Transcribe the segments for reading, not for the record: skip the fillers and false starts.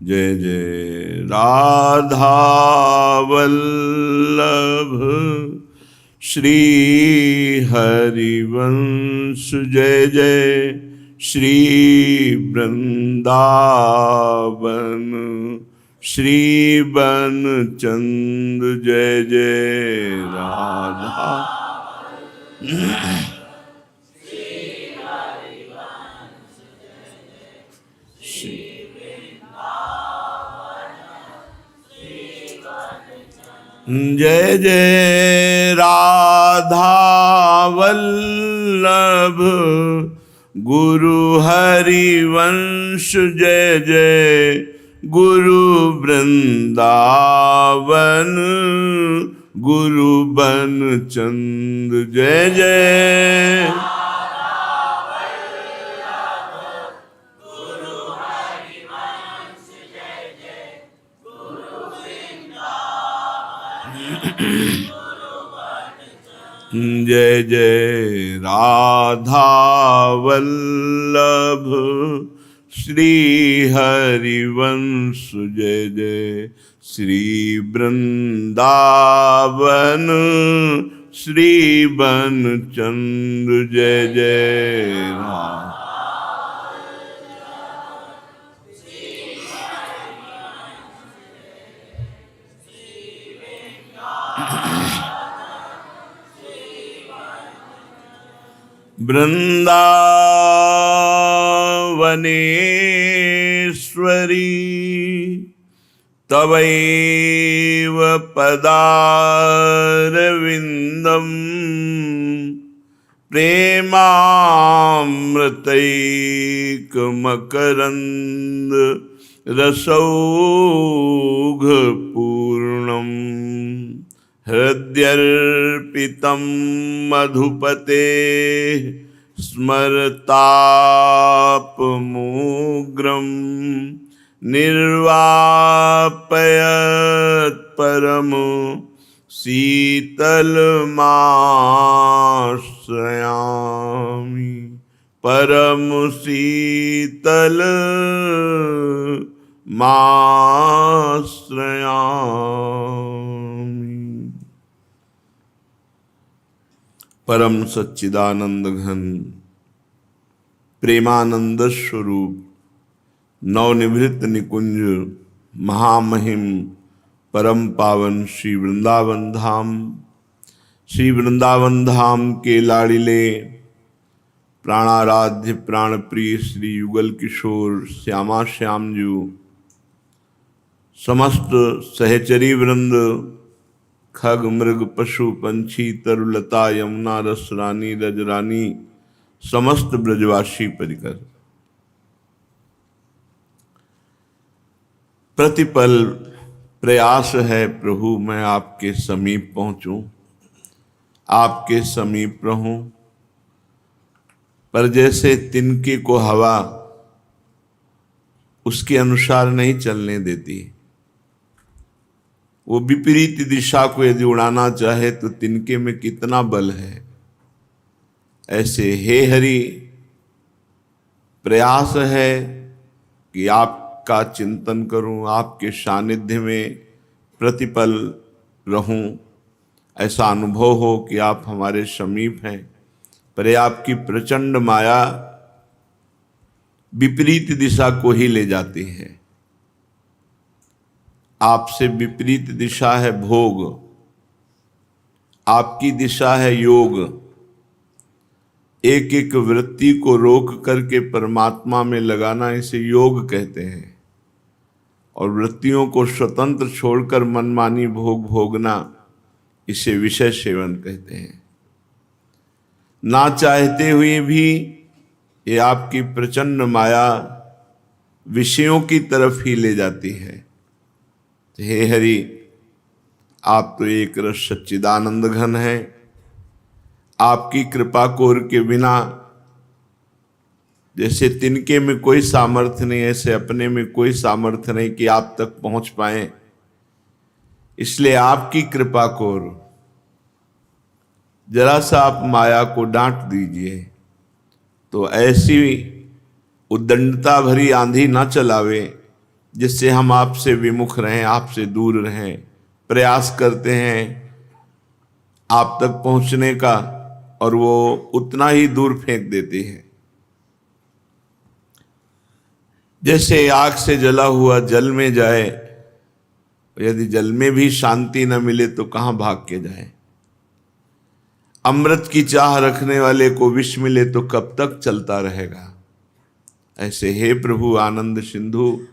जय जय राधा वल्लभ श्री हरिवंश, जय जय श्री वृंदावन श्री बन चंद, जय जय राधा। जय जय राधा वल्लभ गुरु हरिवंश, जय जय गुरु वृंदावन गुरु बन चंद, जय जय। जय जय राधा वल्लभ श्री हरिवंश, जय जय श्री वृंदावन श्री बन चंद, जय जय राधा। वृंदावनेश्वरी तवैव पदारविंदम प्रेमामृतैकमकरंद रसौघपूर्णम् हृद्यर्पितं मधुपते स्मरतापमूग्रं निर्वापयत् परम शीतलमाश्रयामि, परम शीतल माश्रयामि। परम सच्चिदानंद घन प्रेमानंद स्वरूप नवनिभृत निकुंज महामहिम परम पावन श्री वृंदावन धाम, श्री वृंदावन धाम के लाड़िले प्राणाराध्य प्राण प्रिय श्री युगल किशोर श्यामा श्याम जी, समस्त सहचरी वृंद, खग मृग पशु पंछी तरुलता यमुना रस रानी रजरानी, समस्त ब्रजवासी परिकर, प्रतिपल प्रयास है प्रभु मैं आपके समीप पहुंचूं, आपके समीप रहूं, पर जैसे तिनके को हवा उसके अनुसार नहीं चलने देती। वो विपरीत दिशा को यदि उड़ाना चाहे तो तिनके में कितना बल है। ऐसे हे हरि प्रयास है कि आपका चिंतन करूं, आपके सानिध्य में प्रतिपल रहूं, ऐसा अनुभव हो कि आप हमारे समीप हैं। पर आपकी प्रचंड माया विपरीत दिशा को ही ले जाती है। आपसे विपरीत दिशा है भोग, आपकी दिशा है योग। एक एक वृत्ति को रोक करके परमात्मा में लगाना इसे योग कहते हैं, और वृत्तियों को स्वतंत्र छोड़कर मनमानी भोग भोगना इसे विषय सेवन कहते हैं। ना चाहते हुए भी ये आपकी प्रचंड माया विषयों की तरफ ही ले जाती है। हे हरि, आप तो एक रस सच्चिदानंद घन हैं। आपकी कृपा कोर के बिना जैसे तिनके में कोई सामर्थ्य नहीं, ऐसे अपने में कोई सामर्थ्य नहीं कि आप तक पहुंच पाए। इसलिए आपकी कृपा कोर जरा सा आप माया को डांट दीजिए तो ऐसी उद्दंडता भरी आंधी ना चलावे जिससे हम आपसे विमुख रहें, आपसे दूर रहें। प्रयास करते हैं आप तक पहुंचने का और वो उतना ही दूर फेंक देती है। जैसे आग से जला हुआ जल में जाए, यदि जल में भी शांति न मिले तो कहां भाग के जाए। अमृत की चाह रखने वाले को विष मिले तो कब तक चलता रहेगा। ऐसे हे प्रभु आनंद सिंधु,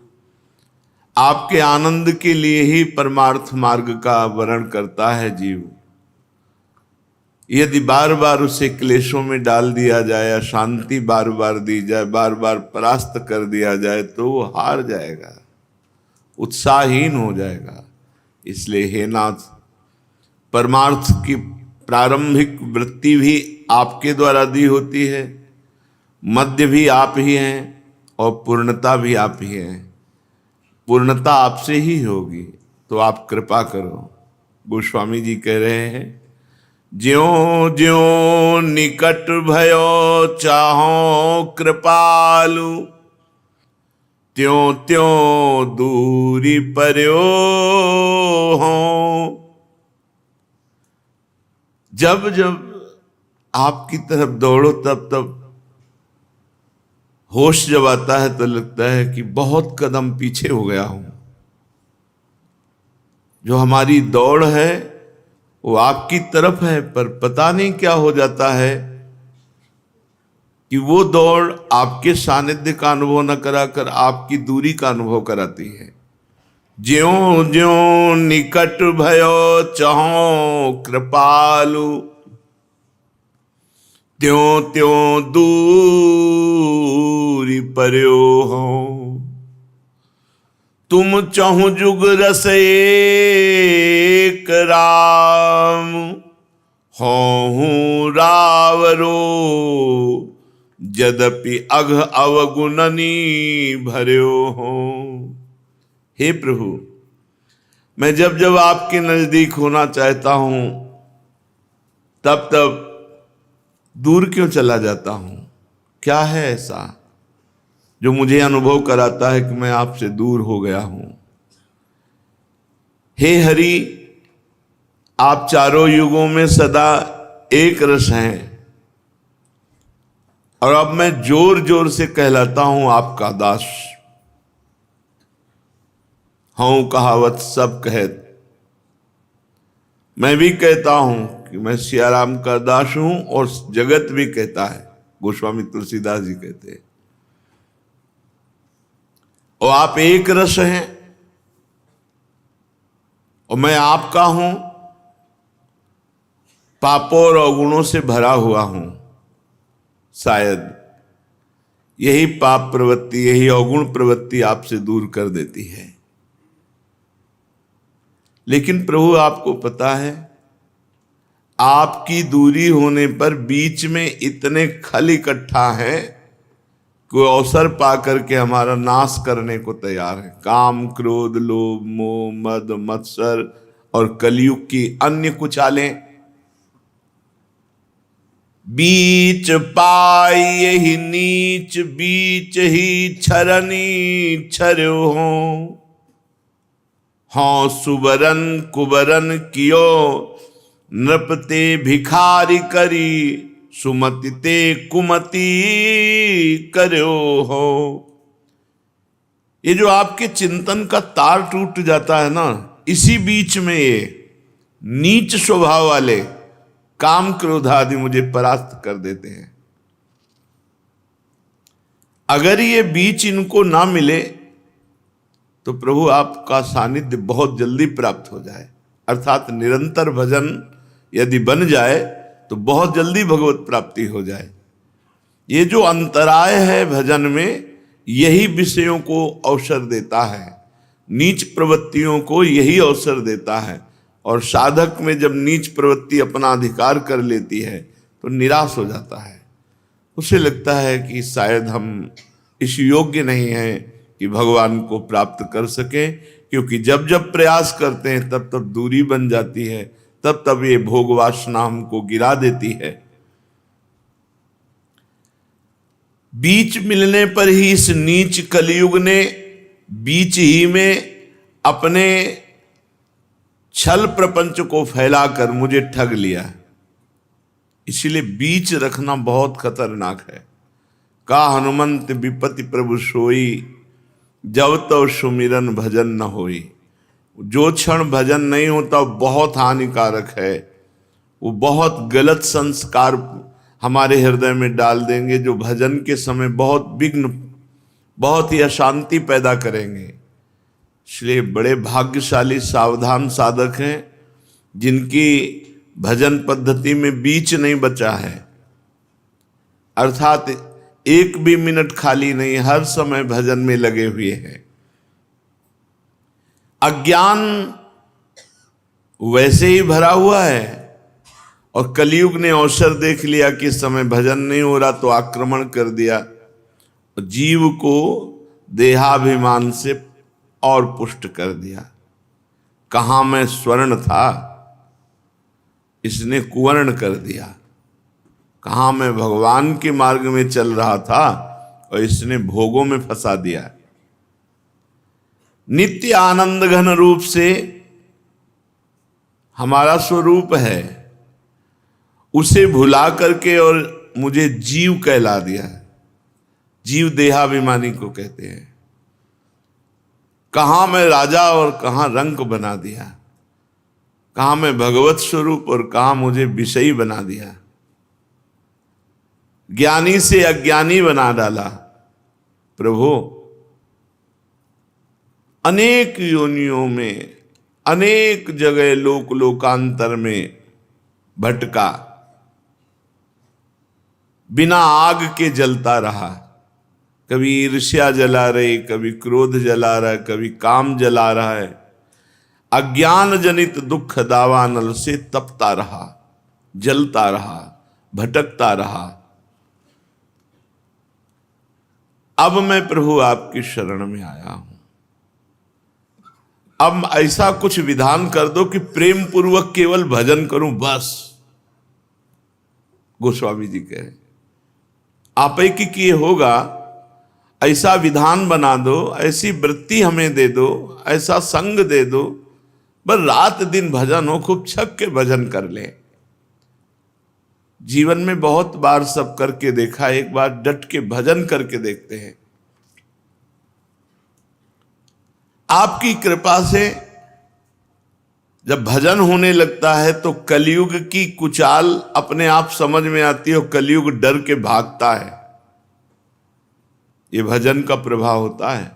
आपके आनंद के लिए ही परमार्थ मार्ग का वर्ण करता है जीव। यदि बार बार उसे क्लेशों में डाल दिया जाए, अशांति बार बार दी जाए, बार बार परास्त कर दिया जाए, तो वो हार जाएगा, उत्साहहीन हो जाएगा। इसलिए हे नाथ, परमार्थ की प्रारंभिक वृत्ति भी आपके द्वारा दी होती है, मध्य भी आप ही हैं और पूर्णता भी आप ही हैं। पूर्णता आपसे ही होगी, तो आप कृपा करो। गोस्वामी जी कह रहे हैं, ज्यों ज्यों निकट भयो चाहो कृपालु, त्यों त्यों दूरी पर्यो हो। जब जब आपकी तरफ दौड़ो तब तब होश जब आता है तो लगता है कि बहुत कदम पीछे हो गया हूं। जो हमारी दौड़ है वो आपकी तरफ है, पर पता नहीं क्या हो जाता है कि वो दौड़ आपके सानिध्य का अनुभव न कराकर आपकी दूरी का अनुभव कराती है। ज्यों ज्यों निकट भयो चाहो कृपालु, त्यों त्यों दूरी पर्यो हो। तुम चहु जुग रस एक राम, होहु रावरो यद्यपि अघ अवगुणनी भर्यो हो। हे प्रभु, मैं जब जब आपके नजदीक होना चाहता हूं तब तब दूर क्यों चला जाता हूं? क्या है ऐसा जो मुझे अनुभव कराता है कि मैं आपसे दूर हो गया हूं? हे हरि, आप चारों युगों में सदा एक रस हैं, और अब मैं जोर जोर से कहलाता हूं आपका दास। हूं कहावत सब कहत, मैं भी कहता हूं कि मैं सियाराम का दास हूं, और जगत भी कहता है। गोस्वामी तुलसीदास जी कहते हैं, और आप एक रस हैं और मैं आपका हूं, पापों और अवगुणों से भरा हुआ हूं। शायद यही पाप प्रवृत्ति, यही अवगुण प्रवृत्ति आपसे दूर कर देती है। लेकिन प्रभु, आपको पता है, आपकी दूरी होने पर बीच में इतने खल इकट्ठा है कि अवसर पा करके हमारा नाश करने को तैयार है। काम, क्रोध, लोभ, मोह, मद, मत्सर और कलयुग की अन्य कुछ चालें। बीच पाई ही नीच, बीच ही छरनी छर्यो हो। हाँ सुबरन कुबरन कियो, नृपते भिखारी करी, सुमति ते कुमति कर्यो हो। ये जो आपके चिंतन का तार टूट जाता है ना, इसी बीच में ये नीच स्वभाव वाले काम क्रोध आदि मुझे परास्त कर देते हैं। अगर ये बीच इनको ना मिले तो प्रभु आपका सानिध्य बहुत जल्दी प्राप्त हो जाए, अर्थात निरंतर भजन यदि बन जाए तो बहुत जल्दी भगवत प्राप्ति हो जाए। ये जो अंतराय है भजन में, यही विषयों को अवसर देता है, नीच प्रवृत्तियों को यही अवसर देता है। और साधक में जब नीच प्रवृत्ति अपना अधिकार कर लेती है तो निराश हो जाता है। उसे लगता है कि शायद हम इस योग्य नहीं हैं कि भगवान को प्राप्त कर सके, क्योंकि जब जब प्रयास करते हैं तब तब दूरी बन जाती है, तब तब ये भोग वासना हमको गिरा देती है। बीच मिलने पर ही इस नीच कलयुग ने बीच ही में अपने छल प्रपंच को फैलाकर मुझे ठग लिया। इसलिए बीच रखना बहुत खतरनाक है। का हनुमंत विपति प्रभु सोई, जब तो सुमिरन भजन न होई। जो क्षण भजन नहीं होता बहुत हानिकारक है। वो बहुत गलत संस्कार हमारे हृदय में डाल देंगे, जो भजन के समय बहुत विघ्न, बहुत ही अशांति पैदा करेंगे। इसलिए बड़े भाग्यशाली सावधान साधक हैं जिनकी भजन पद्धति में बीच नहीं बचा है, अर्थात एक भी मिनट खाली नहीं, हर समय भजन में लगे हुए हैं। अज्ञान वैसे ही भरा हुआ है और कलयुग ने अवसर देख लिया कि इस समय भजन नहीं हो रहा तो आक्रमण कर दिया, जीव को देहाभिमान से और पुष्ट कर दिया। कहां मैं स्वर्ण था, इसने कुवर्ण कर दिया। कहां मैं भगवान के मार्ग में चल रहा था और इसने भोगों में फंसा दिया। नित्य आनंद घन रूप से हमारा स्वरूप है, उसे भुला करके और मुझे जीव कहला दिया। जीव देहाभिमानी को कहते हैं। कहां मैं राजा और कहां रंक बना दिया, कहां मैं भगवत स्वरूप और कहां मुझे विषयी बना दिया। ज्ञानी से अज्ञानी बना डाला। प्रभु अनेक योनियों में, अनेक जगह लोक लोकांतर में भटका, बिना आग के जलता रहा। कभी ईर्ष्या जला रही, कभी क्रोध जला रहा है, कभी काम जला रहा है। अज्ञान जनित दुख दावानल से तपता रहा, जलता रहा, भटकता रहा। अब मैं प्रभु आपकी शरण में आया हूं। अब ऐसा कुछ विधान कर दो कि प्रेम पूर्वक केवल भजन करूं बस। गोस्वामी जी कह रहे आप ही की किए होगा, ऐसा विधान बना दो, ऐसी वृत्ति हमें दे दो, ऐसा संग दे दो, बस रात दिन भजन हो, खूब छक के भजन कर ले। जीवन में बहुत बार सब करके देखा, एक बार डट के भजन करके देखते हैं। आपकी कृपा से जब भजन होने लगता है तो कलयुग की कुचाल अपने आप समझ में आती है और कलयुग डर के भागता है। ये भजन का प्रभाव होता है।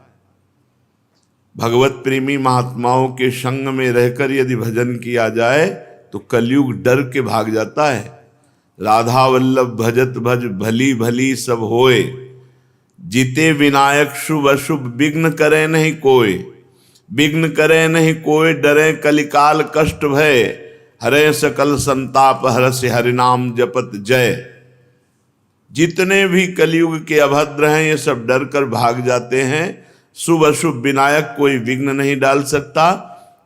भगवत प्रेमी महात्माओं के संग में रहकर यदि भजन किया जाए तो कलयुग डर के भाग जाता है। राधा वल्लभ भजत भज भली भली सब होए, जीते विनायक शुभ अशुभ विघ्न करे नहीं कोय। विघ्न करे नहीं कोय, डरे कलिकाल कष्ट भय, हरे सकल संताप हरस हरिनाम जपत जय। जितने भी कलयुग के अभद्र हैं ये सब डर कर भाग जाते हैं। शुभ अशुभ विनायक कोई विघ्न नहीं डाल सकता,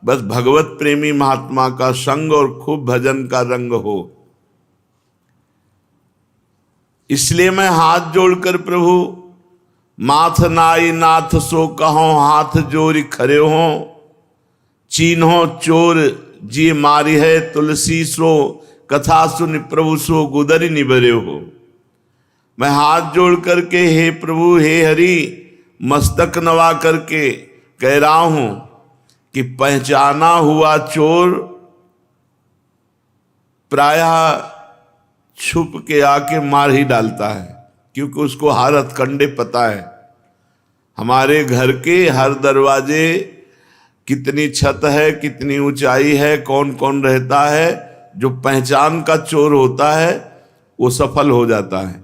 बस भगवत प्रेमी महात्मा का संग और खूब भजन का रंग हो। इसलिए मैं हाथ जोड़कर प्रभु माथ नाई नाथ सो कहो, हाथ जोड़ी खरे हो। चीन्हो चोर जी मारी है तुलसी सो, कथा सुन प्रभु सो गुदरी निबरे हो। मैं हाथ जोड़ करके हे प्रभु हे हरि मस्तक नवा करके कह रहा हूं कि पहचाना हुआ चोर प्रायः छुप के आके मार ही डालता है, क्योंकि उसको हर हथकंडे पता है। हमारे घर के हर दरवाजे, कितनी छत है, कितनी ऊंचाई है, कौन कौन रहता है। जो पहचान का चोर होता है वो सफल हो जाता है।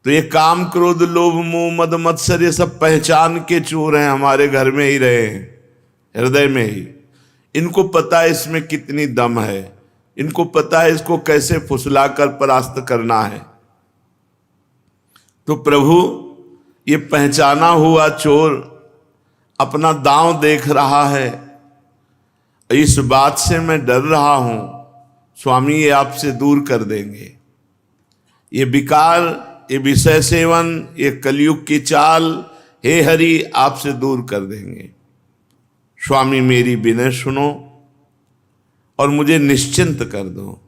तो ये काम क्रोध लोभ मोह मद मत्सर ये सब पहचान के चोर हैं, हमारे घर में ही रहे हैं, हृदय में ही। इनको पता है इसमें कितनी दम है, इनको पता है इसको कैसे फुसलाकर परास्त करना है। तो प्रभु ये पहचाना हुआ चोर अपना दांव देख रहा है। इस बात से मैं डर रहा हूं स्वामी ये आपसे दूर कर देंगे। ये विकार, ये विषय सेवन, ये कलयुग की चाल, हे हरि आपसे दूर कर देंगे। स्वामी मेरी विनय सुनो और मुझे निश्चिंत कर दो।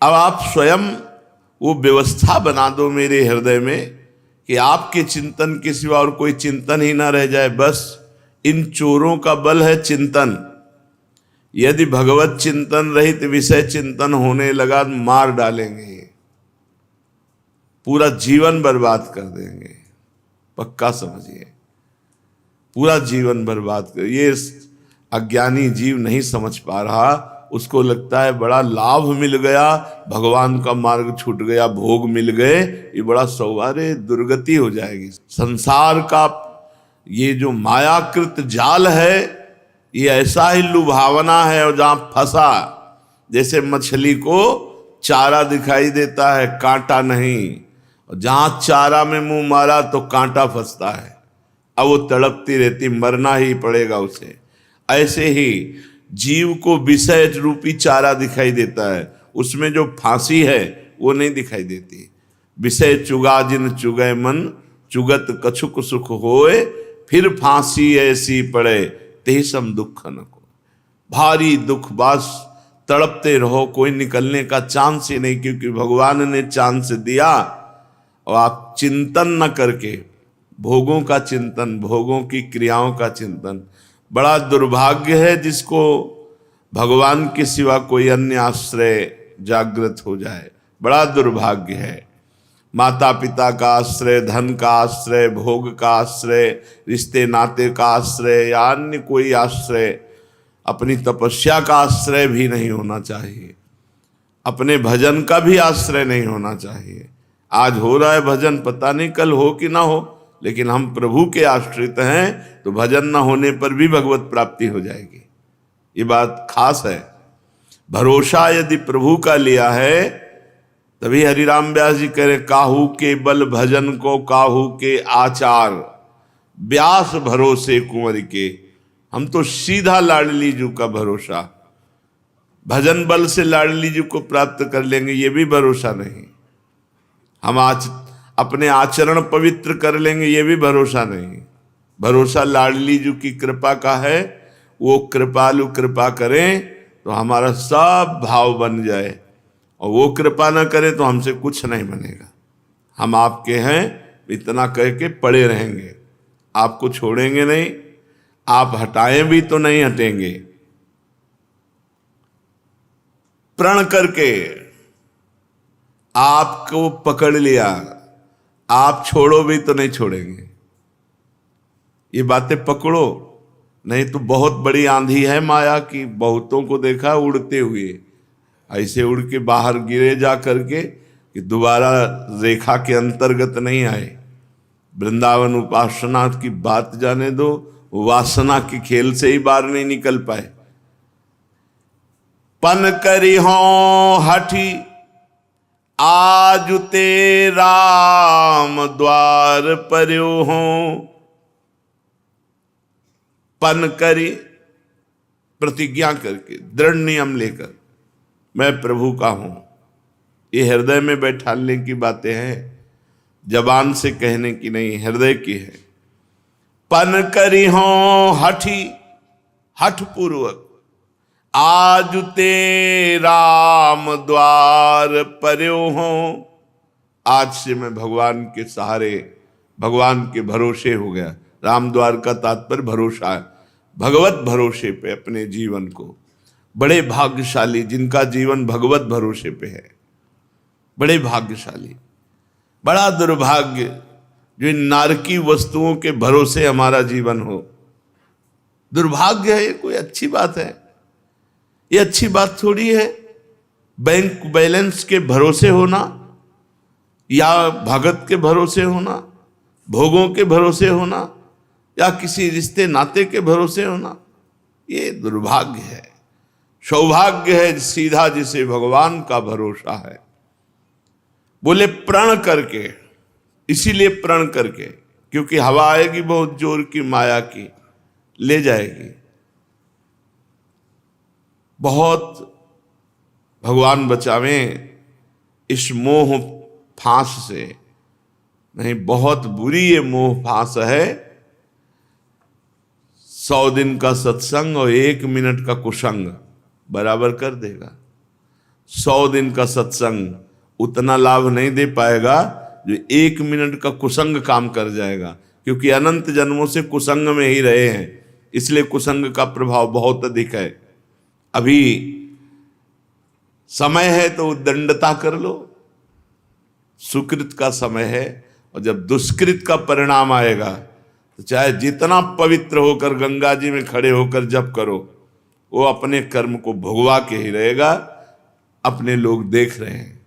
अब आप स्वयं वो व्यवस्था बना दो मेरे हृदय में कि आपके चिंतन के सिवा और कोई चिंतन ही ना रह जाए। बस इन चोरों का बल है चिंतन। यदि भगवत चिंतन रहित विषय चिंतन होने लगा मार डालेंगे, पूरा जीवन बर्बाद कर देंगे। पक्का समझिए, पूरा जीवन बर्बाद कर। ये अज्ञानी जीव नहीं समझ पा रहा, उसको लगता है बड़ा लाभ मिल गया, भगवान का मार्ग छूट गया, भोग मिल गए, ये बड़ा सौभाग्य, दुर्गति हो जाएगी। संसार का ये जो मायाकृत जाल है, ये ऐसा ही लुभावना है, और जहां फंसा जैसे मछली को चारा दिखाई देता है, कांटा नहीं, और जहां चारा में मुंह मारा तो कांटा फंसता है, अब वो तड़पती रहती, मरना ही पड़ेगा उसे। ऐसे ही जीव को विषय रूपी चारा दिखाई देता है, उसमें जो फांसी है वो नहीं दिखाई देती। विषय चुगा जिन चुगै मन, चुगत कछुक सुख होए, फिर फांसी ऐसी पड़े ते सम दुख न को। भारी दुख, बास तड़पते रहो, कोई निकलने का चांस ही नहीं, क्योंकि भगवान ने चांस दिया। और आप चिंतन न करके भोगों का चिंतन, भोगों की क्रियाओं का चिंतन, बड़ा दुर्भाग्य है जिसको भगवान के सिवा कोई अन्य आश्रय जागृत हो जाए, बड़ा दुर्भाग्य है। माता पिता का आश्रय, धन का आश्रय, भोग का आश्रय, रिश्ते नाते का आश्रय, या अन्य कोई आश्रय, अपनी तपस्या का आश्रय भी नहीं होना चाहिए, अपने भजन का भी आश्रय नहीं होना चाहिए। आज हो रहा है भजन, पता नहीं कल हो कि ना हो, लेकिन हम प्रभु के आश्रित हैं, तो भजन न होने पर भी भगवत प्राप्ति हो जाएगी। ये बात खास है। भरोसा यदि प्रभु का लिया है, तभी हरिराम व्यास जी कह रहे, काहू के बल भजन को काहू के आचार, व्यास भरोसे कुंवर के। हम तो सीधा लाडली जी का भरोसा, भजन बल से लाडली जी को प्राप्त कर लेंगे, ये भी भरोसा नहीं। हम अपने आचरण पवित्र कर लेंगे, ये भी भरोसा नहीं। भरोसा लाडली जी की कृपा का है, वो कृपालु कृपा करें तो हमारा सब भाव बन जाए, और वो कृपा ना करे तो हमसे कुछ नहीं बनेगा। हम आपके हैं इतना कह के पड़े रहेंगे, आपको छोड़ेंगे नहीं, आप हटाएं भी तो नहीं हटेंगे। प्रण करके आपको पकड़ लिया, आप छोड़ो भी तो नहीं छोड़ेंगे। ये बातें पकड़ो, नहीं तो बहुत बड़ी आंधी है माया की। बहुतों को देखा उड़ते हुए, ऐसे उड़ के बाहर गिरे जा करके कि दोबारा रेखा के अंतर्गत नहीं आए। वृंदावन उपासना की बात जाने दो, वासना के खेल से ही बाहर नहीं निकल पाए। पन करी हो हठी आज ते राम द्वार पर्यो हो। पन करी, प्रतिज्ञा करके, दृढ़ नियम लेकर, मैं प्रभु का हूं। ये हृदय में बैठाने की बातें हैं, जबान से कहने की नहीं, हृदय की है। पन करी हो हठी, हठ पूर्वक, आज ते राम द्वार पर्यो हो। आज से मैं भगवान के सहारे, भगवान के भरोसे हो गया। राम द्वार का तात्पर्य भरोसा है, भगवत भरोसे पे अपने जीवन को। बड़े भाग्यशाली जिनका जीवन भगवत भरोसे पे है, बड़े भाग्यशाली। बड़ा दुर्भाग्य जो इन नारकी वस्तुओं के भरोसे हमारा जीवन हो। दुर्भाग्य है, ये कोई अच्छी बात है? ये अच्छी बात थोड़ी है। बैंक बैलेंस के भरोसे होना, या भगत के भरोसे होना, भोगों के भरोसे होना, या किसी रिश्ते नाते के भरोसे होना, ये दुर्भाग्य है। सौभाग्य है सीधा जिसे भगवान का भरोसा है। बोले प्रण करके, इसीलिए प्रण करके, क्योंकि हवा आएगी बहुत जोर की, माया की, ले जाएगी। बहुत भगवान बचावें इस मोह फांस से। नहीं, बहुत बुरी ये मोह फांस है। 100 दिन का सत्संग और 1 मिनट का कुसंग बराबर कर देगा। 100 दिन का सत्संग उतना लाभ नहीं दे पाएगा जो 1 मिनट का कुसंग काम कर जाएगा, क्योंकि अनंत जन्मों से कुसंग में ही रहे हैं, इसलिए कुसंग का प्रभाव बहुत अधिक है। अभी समय है तो उद्दंडता कर लो, सुकृत का समय है, और जब दुष्कृत का परिणाम आएगा तो चाहे जितना पवित्र होकर गंगा जी में खड़े होकर जप करो, वो अपने कर्म को भोगवा के ही रहेगा। अपने लोग देख रहे हैं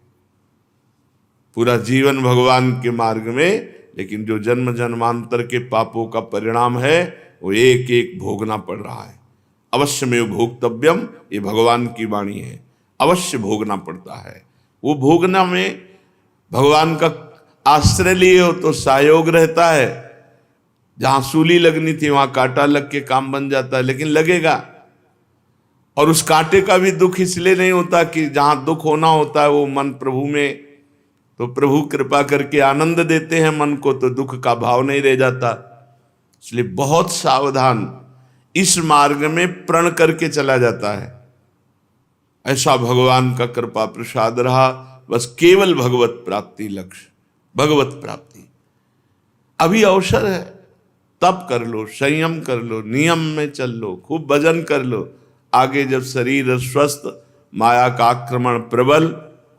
पूरा जीवन भगवान के मार्ग में, लेकिन जो जन्म जन्मांतर के पापों का परिणाम है वो एक एक भोगना पड़ रहा है। अवश्य में भोक्तव्यम, ये भगवान की वाणी है, अवश्य भोगना पड़ता है। वो भोगना में भगवान का आश्रय लिए हो तो सहयोग रहता है। जहां सूली लगनी थी वहां कांटा लग के काम बन जाता है, लेकिन लगेगा। और उस कांटे का भी दुख इसलिए नहीं होता कि जहां दुख होना होता है वो मन प्रभु में, तो प्रभु कृपा करके आनंद देते हैं मन को, तो दुख का भाव नहीं रह जाता। इसलिए बहुत सावधान इस मार्ग में प्रण करके चला जाता है। ऐसा भगवान का कृपा प्रसाद रहा, बस केवल भगवत प्राप्ति लक्ष्य, भगवत प्राप्ति। अभी अवसर है, तप कर लो, संयम कर लो, नियम में चल लो, खूब भजन कर लो। आगे जब शरीर स्वस्थ, माया का आक्रमण प्रबल,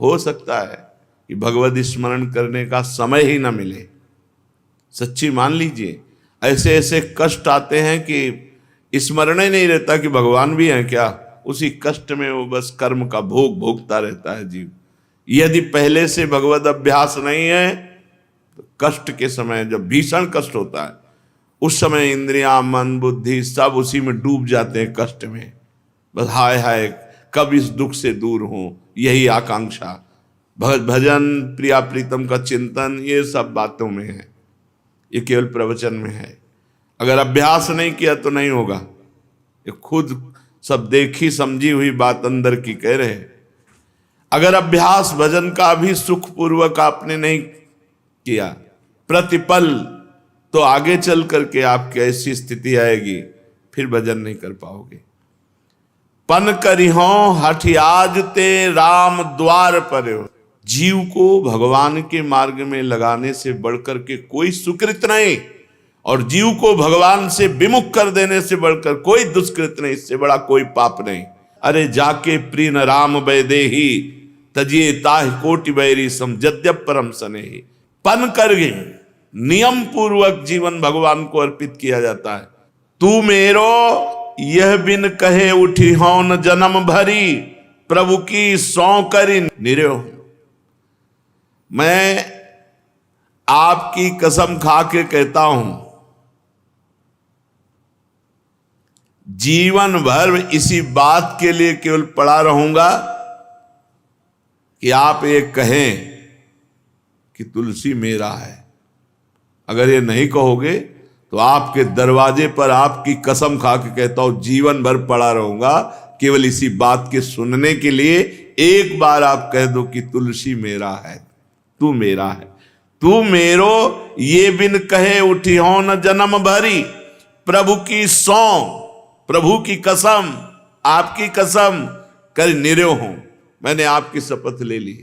हो सकता है कि भगवत स्मरण करने का समय ही न मिले। सच्ची मान लीजिए, ऐसे ऐसे कष्ट आते हैं कि स्मरण ही नहीं रहता कि भगवान भी हैं क्या। उसी कष्ट में वो बस कर्म का भोग भोगता रहता है जीव। यदि पहले से भगवत अभ्यास नहीं है तो कष्ट के समय, जब भीषण कष्ट होता है, उस समय इंद्रियां, मन, बुद्धि सब उसी में डूब जाते हैं, कष्ट में। बस हाय हाय कब इस दुख से दूर हों, यही आकांक्षा। भजन, प्रिया प्रीतम का चिंतन, ये सब बातों में है, ये केवल प्रवचन में है। अगर अभ्यास नहीं किया तो नहीं होगा। ये खुद सब देखी समझी हुई बात अंदर की कह रहे। अगर अभ्यास भजन का भी सुखपूर्वक आपने नहीं किया प्रतिपल, तो आगे चल करके आपकी ऐसी स्थिति आएगी, फिर भजन नहीं कर पाओगे। पन करिहो हठियाज ते राम द्वार पर। जीव को भगवान के मार्ग में लगाने से बढ़कर के कोई सुकृत नहीं, और जीव को भगवान से विमुख कर देने से बढ़कर कोई दुष्कृत नहीं, इससे बड़ा कोई पाप नहीं। अरे जाके प्रीन राम वैदेही, तजिए ताहि कोटि बैरी सम जद्यप परम सनेही। पन कर गए, नियम पूर्वक जीवन भगवान को अर्पित किया जाता है। तू मेरो यह बिन कहे उठी हो न जन्म भरी, प्रभु की सौ करी निरयो। मैं आपकी कसम खा के कहता हूं, जीवन भर इसी बात के लिए केवल पड़ा रहूंगा कि आप ये कहें कि तुलसी मेरा है। अगर ये नहीं कहोगे तो आपके दरवाजे पर आपकी कसम खा के कहता हूं, जीवन भर पड़ा रहूंगा केवल इसी बात के सुनने के लिए। एक बार आप कह दो कि तुलसी मेरा है, तू मेरा है, तू मेरो ये बिन कहे उठी हो न जन्म भरी, प्रभु की सौ, प्रभु की कसम, आपकी कसम कर निरयो हूं, मैंने आपकी शपथ ले ली।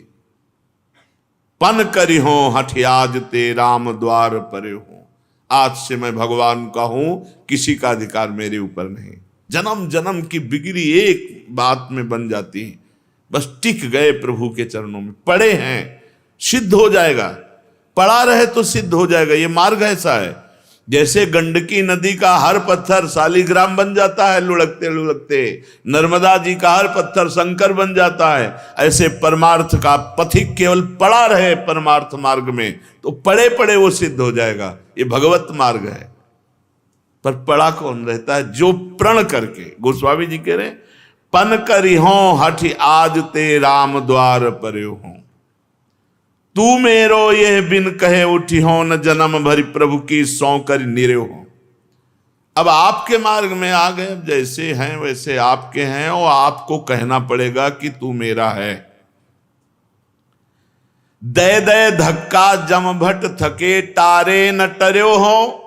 पन करी हो हठियाज ते राम द्वार परे हूं। आज से मैं भगवान का हूं, किसी का अधिकार मेरे ऊपर नहीं। जन्म जन्म की बिगड़ी एक बात में बन जाती है, बस टिक गए प्रभु के चरणों में, पड़े हैं, सिद्ध हो जाएगा। पड़ा रहे तो सिद्ध हो जाएगा। ये मार्ग ऐसा है, जैसे गंडकी नदी का हर पत्थर शालिग्राम बन जाता है लुढ़कते लुढ़कते, नर्मदा जी का हर पत्थर शंकर बन जाता है, ऐसे परमार्थ का पथिक केवल पड़ा रहे परमार्थ मार्ग में तो पड़े पड़े वो सिद्ध हो जाएगा। ये भगवत मार्ग है। पर पड़ा कौन रहता है? जो प्रण करके। गोस्वामी जी कह रहे हैं, पन करी हो हठि आज ते राम द्वार परे हो, तू मेरो यह बिन कहे उठी हो न जन्म भरी, प्रभु की सौ कर निरे हो। अब आपके मार्ग में आ गए, अब जैसे हैं वैसे आपके हैं, और आपको कहना पड़ेगा कि तू मेरा है। दय दय धक्का जम भट थके टारे न टर्यो हो,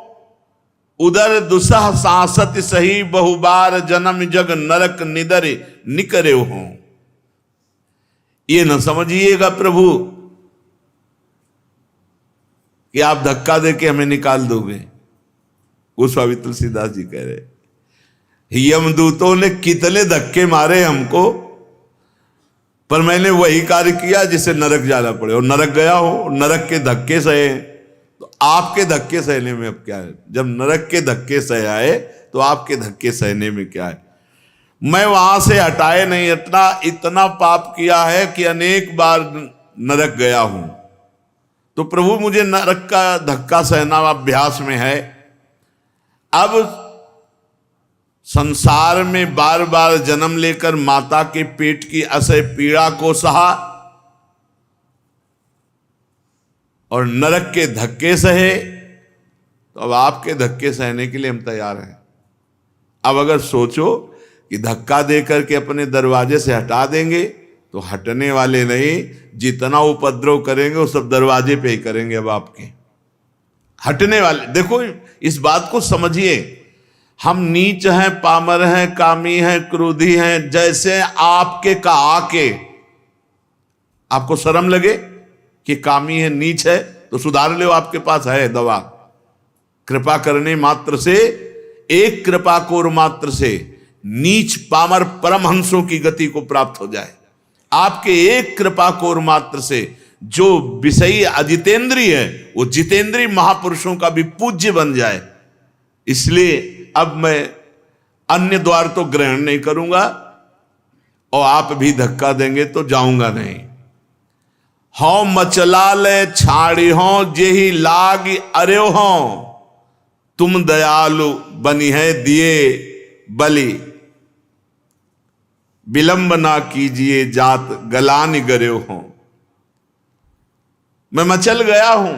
उदर दुसह सांसत सही बहुबार जन्म जग नरक निदर निकरे हो। ये न समझिएगा प्रभु कि आप धक्का देके हमें निकाल दोगे। गोस्वामी तुलसीदास जी कह रहे, यमदूतों ने कितने धक्के मारे हमको, पर मैंने वही कार्य किया जिसे नरक जाना पड़े, और नरक गया हो, नरक के धक्के सहे। तो आपके धक्के सहने में अब क्या है? जब नरक के धक्के सह आए तो आपके धक्के सहने में क्या है? मैं वहां से हटाए नहीं हटना, इतना पाप किया है कि अनेक बार नरक गया हूं। तो प्रभु मुझे नरक का धक्का सहना अभ्यास में है। अब संसार में बार बार जन्म लेकर माता के पेट की असह्य पीड़ा को सहा और नरक के धक्के सहे, तो अब आपके धक्के सहने के लिए हम तैयार हैं। अब अगर सोचो कि धक्का देकर के अपने दरवाजे से हटा देंगे तो हटने वाले नहीं, जितना उपद्रव करेंगे वो सब दरवाजे पे ही करेंगे। अब आपके हटने वाले, देखो इस बात को समझिए, हम नीच हैं, पामर हैं, कामी हैं, क्रोधी हैं, जैसे आपके का आके आपको शर्म लगे कि कामी है, नीच है, तो सुधार लो, आपके पास है दवा। कृपा करने मात्र से, एक कृपा कोर मात्र से नीच पामर परमहंसों की गति को प्राप्त हो जाए। आपके एक कृपा कोर मात्र से जो विषयी अजितेंद्रीय है वो जितेंद्रीय महापुरुषों का भी पूज्य बन जाए। इसलिए अब मैं अन्य द्वार तो ग्रहण नहीं करूंगा, और आप भी धक्का देंगे तो जाऊंगा नहीं। हो मचला ले छाड़ी हो जेही लाग अरे हो, तुम दयालु बनी है दिए बलि, विलंब ना कीजिए जात गलान गरे हो। मैं मचल गया हूं,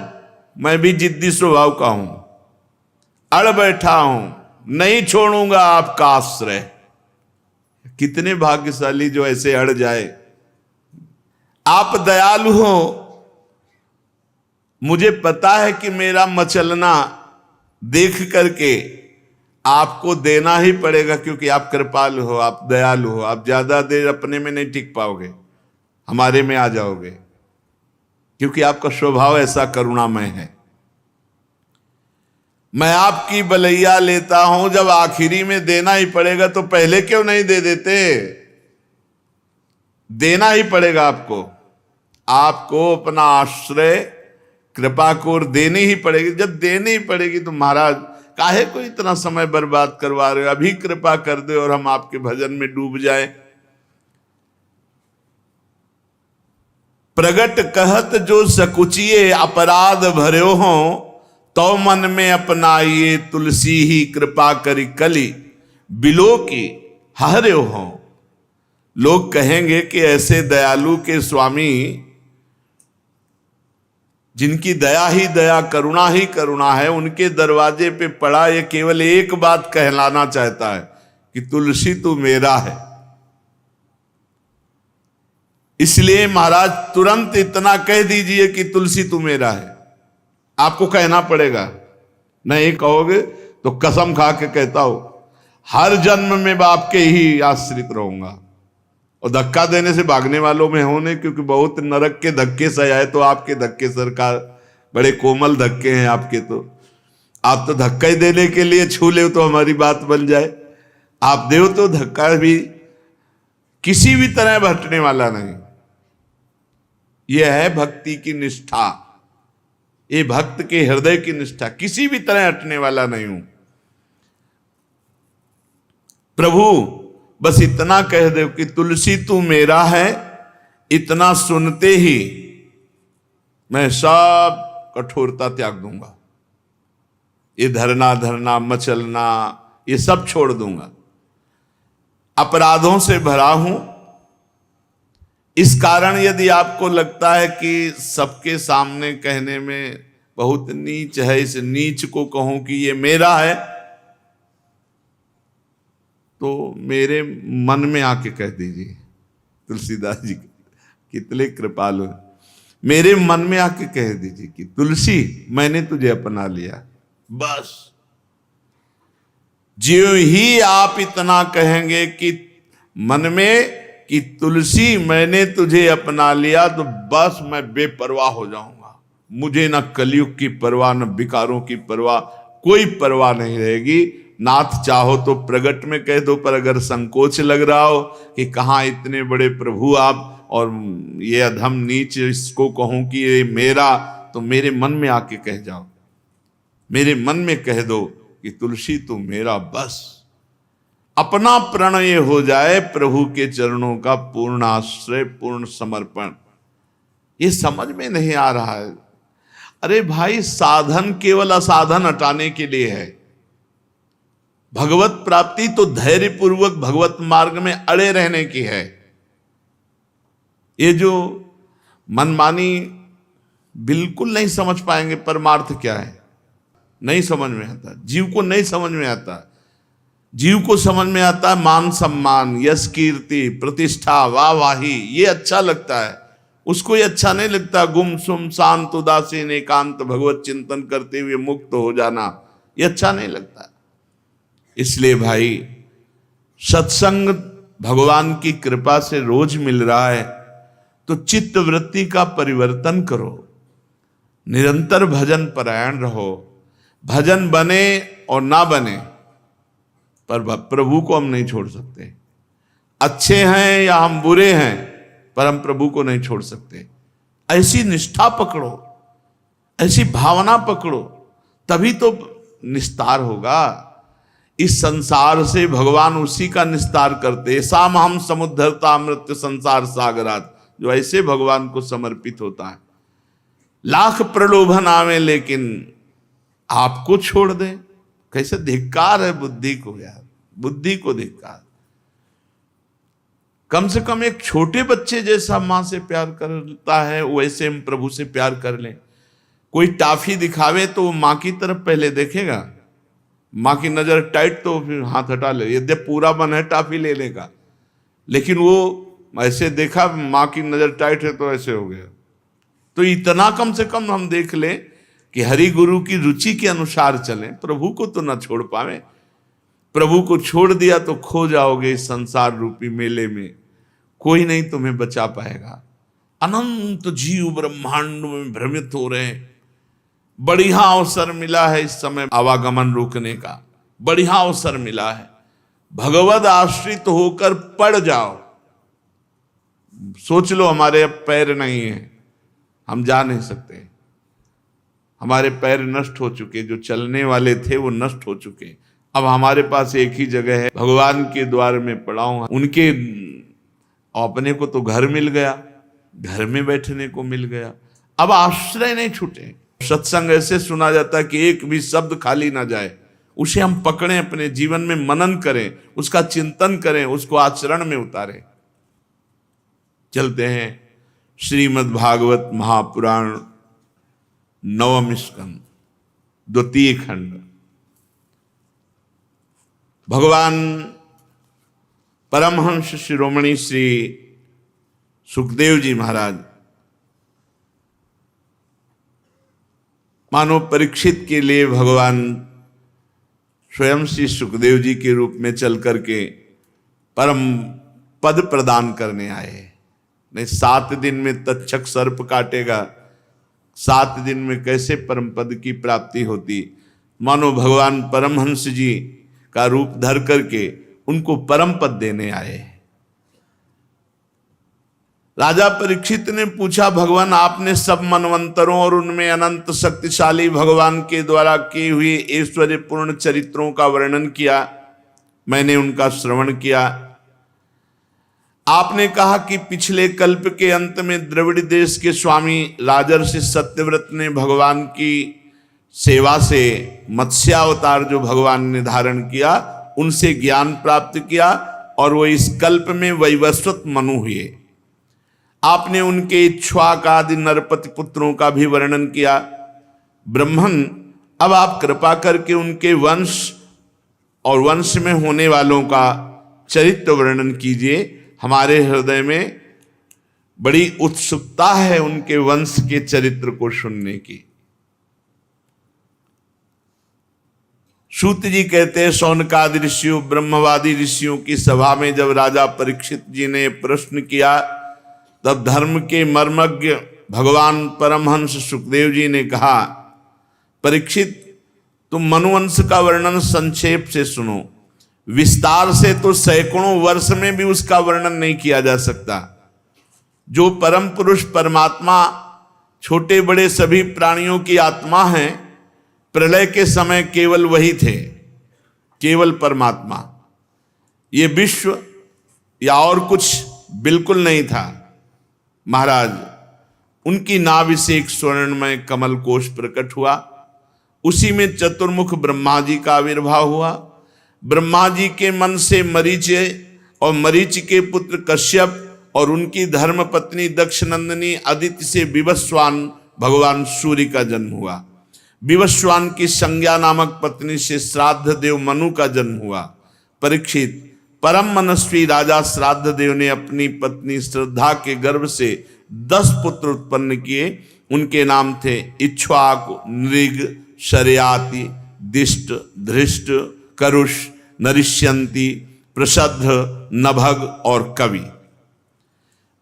मैं भी जिद्दी स्वभाव का हूं, अड़ बैठा हूं, नहीं छोड़ूंगा आपका आश्रय। कितने भाग्यशाली जो ऐसे अड़ जाए। आप दयालु हो, मुझे पता है कि मेरा मचलना देख करके आपको देना ही पड़ेगा, क्योंकि आप कृपालु हो, आप दयालु हो। आप ज्यादा देर अपने में नहीं टिक पाओगे, हमारे में आ जाओगे, क्योंकि आपका स्वभाव ऐसा करुणामय है। मैं आपकी बलैया लेता हूं, जब आखिरी में देना ही पड़ेगा तो पहले क्यों नहीं दे देते? देना ही पड़ेगा आपको, आपको अपना आश्रय कृपा कोर देनी ही पड़ेगी। जब देनी ही पड़ेगी तो महाराज काहे को इतना समय बर्बाद करवा रहे हो? अभी कृपा कर दे और हम आपके भजन में डूब जाए। प्रगट कहत जो सकुचिए अपराध भर्यो हो, तो मन में अपनाइए तुलसी ही कृपा करी कली, बिलो की हर्यो हो। लोग कहेंगे कि ऐसे दयालु के स्वामी, जिनकी दया ही दया, करुणा ही करुणा है, उनके दरवाजे पे पड़ा ये केवल एक बात कहलाना चाहता है कि तुलसी तू मेरा है। इसलिए महाराज तुरंत इतना कह दीजिए कि तुलसी तू मेरा है। आपको कहना पड़ेगा, नहीं कहोगे तो कसम खा के कहता हूं हर जन्म में आपके ही आश्रित रहूंगा। और धक्का देने से भागने वालों में हो नहीं, क्योंकि बहुत नरक के धक्के सह आए। तो आपके धक्के सरकार बड़े कोमल धक्के हैं आपके, तो आप तो धक्का ही देने के लिए छू ले तो हमारी बात बन जाए। आप देव तो धक्का भी किसी भी तरह हटने वाला नहीं। यह है भक्ति की निष्ठा, ये भक्त के हृदय की निष्ठा, किसी भी तरह हटने वाला नहीं हूं। प्रभु बस इतना कह दो कि तुलसी तू मेरा है, इतना सुनते ही मैं सब कठोरता त्याग दूंगा। ये धरना धरना मचलना ये सब छोड़ दूंगा। अपराधों से भरा हूं, इस कारण यदि आपको लगता है कि सबके सामने कहने में बहुत नीच है, इस नीच को कहूं कि ये मेरा है, तो मेरे मन में आके कह दीजिए। तुलसीदास जी कितने कृपालु हैं। मेरे मन में आके कह दीजिए कि तुलसी मैंने तुझे अपना लिया। बस जो ही आप इतना कहेंगे कि मन में कि तुलसी मैंने तुझे अपना लिया, तो बस मैं बेपरवाह हो जाऊंगा। मुझे ना कलयुग की परवाह, न विकारों की परवाह, कोई परवाह नहीं रहेगी। नाथ चाहो तो प्रगट में कह दो, पर अगर संकोच लग रहा हो कि कहाँ इतने बड़े प्रभु आप और ये अधम नीच इसको कहूं कि ये मेरा, तो मेरे मन में आके कह जाओ, मेरे मन में कह दो कि तुलसी तू मेरा। बस अपना प्रणय हो जाए प्रभु के चरणों का पूर्ण आश्रय, पूर्ण समर्पण। ये समझ में नहीं आ रहा है। अरे भाई, साधन केवल असाधन हटाने के लिए है। भगवत प्राप्ति तो धैर्य पूर्वक भगवत मार्ग में अड़े रहने की है। ये जो मनमानी बिल्कुल नहीं समझ पाएंगे परमार्थ क्या है, नहीं समझ में आता। जीव को नहीं समझ में आता। जीव को समझ में आता है मान सम्मान, यश कीर्ति, प्रतिष्ठा, वाहवाही, ये अच्छा लगता है। उसको ये अच्छा नहीं लगता गुमसुम शांत उदासीन एकांत भगवत चिंतन करते हुए मुक्त हो जाना, ये अच्छा नहीं लगता। इसलिए भाई, सत्संग भगवान की कृपा से रोज मिल रहा है, तो चित्त वृत्ति का परिवर्तन करो, निरंतर भजन परायण रहो। भजन बने और ना बने, पर प्रभु को हम नहीं छोड़ सकते। अच्छे हैं या हम बुरे हैं, पर हम प्रभु को नहीं छोड़ सकते। ऐसी निष्ठा पकड़ो, ऐसी भावना पकड़ो, तभी तो निस्तार होगा। इस संसार से भगवान उसी का निस्तार करते। साम हम समुद्धरता मृत्यु संसार सागरात, जो ऐसे भगवान को समर्पित होता है। लाख प्रलोभन आवे लेकिन आपको छोड़ दे, कैसे धिक्कार है बुद्धि को यार, बुद्धि को धिक्कार। कम से कम एक छोटे बच्चे जैसा मां से प्यार करता है, वैसे हम प्रभु से प्यार कर लें। कोई टाफी दिखावे तो वो मां की तरफ पहले देखेगा, मां की नजर टाइट तो फिर हाथ हटा ले, यद्यपि पूरा मन है टाफी लेने का, लेकिन वो ऐसे देखा मां की नजर टाइट है तो ऐसे हो गया। तो इतना कम से कम हम देख लें कि हरि गुरु की रुचि के अनुसार चलें। प्रभु को तो ना छोड़ पावे। प्रभु को छोड़ दिया तो खो जाओगे इस संसार रूपी मेले में, कोई नहीं तुम्हें बचा पाएगा। अनंत जीव ब्रह्मांड में भ्रमित हो रहे हैं। बढ़िया अवसर मिला है इस समय आवागमन रोकने का, बढ़िया अवसर मिला है। भगवद आश्रित होकर पड़ जाओ। सोच लो, हमारे अब पैर नहीं है, हम जा नहीं सकते, हमारे पैर नष्ट हो चुके, जो चलने वाले थे वो नष्ट हो चुके। अब हमारे पास एक ही जगह है, भगवान के द्वार में पड़ा हूं। उनके अपने को तो घर मिल गया, घर में बैठने को मिल गया, अब आश्रय नहीं छूटे। सत्संग ऐसे सुना जाता है कि एक भी शब्द खाली ना जाए, उसे हम पकड़ें, अपने जीवन में मनन करें, उसका चिंतन करें, उसको आचरण में उतारें। चलते हैं श्रीमद् भागवत महापुराण नवम स्कंद द्वितीय खंड। भगवान परमहंस शिरोमणि श्री सुखदेव जी महाराज मानो परीक्षित के लिए भगवान स्वयं श्री सुखदेव जी के रूप में चल करके परम पद प्रदान करने आए। नहीं 7 दिन में तक्षक सर्प काटेगा, 7 दिन में कैसे परम पद की प्राप्ति होती। मानो भगवान परमहंस जी का रूप धर करके उनको परम पद देने आए। राजा परीक्षित ने पूछा, भगवान आपने सब मनवंतरों और उनमें अनंत शक्तिशाली भगवान के द्वारा किए हुए ऐश्वर्यपूर्ण चरित्रों का वर्णन किया, मैंने उनका श्रवण किया। आपने कहा कि पिछले कल्प के अंत में द्रविड़ देश के स्वामी राजर्षि सत्यव्रत ने भगवान की सेवा से मत्स्यावतार जो भगवान ने धारण किया, उनसे ज्ञान प्राप्त किया और वो इस कल्प में वैवस्वत मनु हुए। आपने उनके इक्ष्वाक आदि नरपति पुत्रों का भी वर्णन किया। ब्रह्मन, अब आप कृपा करके उनके वंश और वंश में होने वालों का चरित्र वर्णन कीजिए। हमारे हृदय में बड़ी उत्सुकता है उनके वंश के चरित्र को सुनने की। सूत जी कहते हैं, शौनकादि ऋषियों, ब्रह्मवादी ऋषियों की सभा में जब राजा परीक्षित जी ने प्रश्न किया, तब धर्म के मर्मज्ञ भगवान परमहंस सुखदेव जी ने कहा, परीक्षित तुम मनुवंश का वर्णन संक्षेप से सुनो, विस्तार से तो सैकड़ों वर्ष में भी उसका वर्णन नहीं किया जा सकता। जो परम पुरुष परमात्मा छोटे बड़े सभी प्राणियों की आत्मा है, प्रलय के समय केवल वही थे, केवल परमात्मा। ये विश्व या और कुछ बिल्कुल नहीं था। महाराज, उनकी नाभि से एक स्वर्णमय कमल कोश प्रकट हुआ, उसी में चतुर्मुख ब्रह्मा जी का आविर्भाव हुआ। ब्रह्मा जी के मन से मरीच और मरीच के पुत्र कश्यप और उनकी धर्म पत्नी दक्षनंदिनी अदिति से विवस्वान भगवान सूर्य का जन्म हुआ। विवस्वान की संज्ञा नामक पत्नी से श्राद्ध देव मनु का जन्म हुआ। परीक्षित, परम मनस्वी राजा श्राद्ध देव ने अपनी पत्नी श्रद्धा के गर्भ से 10 पुत्र उत्पन्न किए। उनके नाम थे इक्ष्वाकु, नृग, शर्याति, दिष्ट, धृष्ट, करुष, नरिष्यन्ति, प्रसद्ध, नभग और कवि।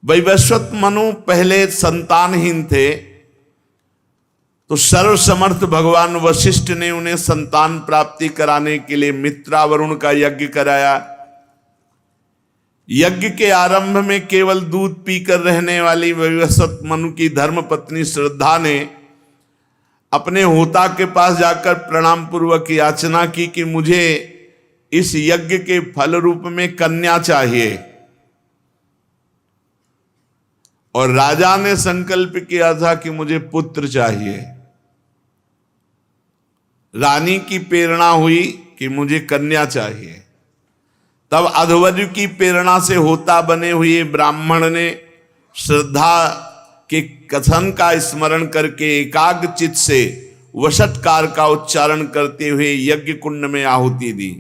वैवस्वत मनु पहले संतानहीन थे, तो सर्वसमर्थ भगवान वशिष्ठ ने उन्हें संतान प्राप्ति कराने के लिए मित्रावरुण का यज्ञ कराया। यज्ञ के आरंभ में केवल दूध पीकर रहने वाली वैवस्वत मनु की धर्म पत्नी श्रद्धा ने अपने होता के पास जाकर प्रणाम पूर्वक याचना की कि मुझे इस यज्ञ के फल रूप में कन्या चाहिए। और राजा ने संकल्प किया था कि मुझे पुत्र चाहिए। रानी की प्रेरणा हुई कि मुझे कन्या चाहिए। तब अध्वर्यु की प्रेरणा से होता बने हुए ब्राह्मण ने श्रद्धा के कथन का स्मरण करके एकाग्र चित्त से वषट्कार का उच्चारण करते हुए यज्ञ कुंड में आहुति दी।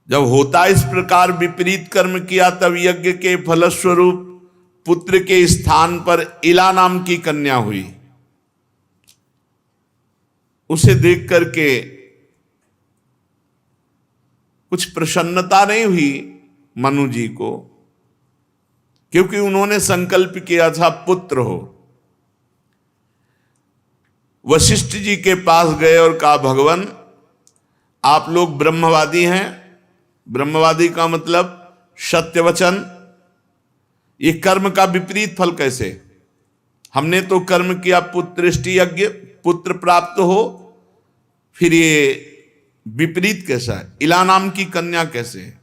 जब होता इस प्रकार विपरीत कर्म किया, तब यज्ञ के फलस्वरूप पुत्र के स्थान पर इला नाम की कन्या हुई। उसे देख करके कुछ प्रसन्नता नहीं हुई मनु जी को, क्योंकि उन्होंने संकल्प किया था पुत्र हो। वशिष्ठ जी के पास गए और कहा, भगवान आप लोग ब्रह्मवादी हैं। ब्रह्मवादी का मतलब सत्य वचन। ये कर्म का विपरीत फल कैसे? हमने तो कर्म किया पुत्रेष्टि यज्ञ, पुत्र प्राप्त हो, फिर ये विपरीत कैसा है? इला नाम की कन्या कैसे?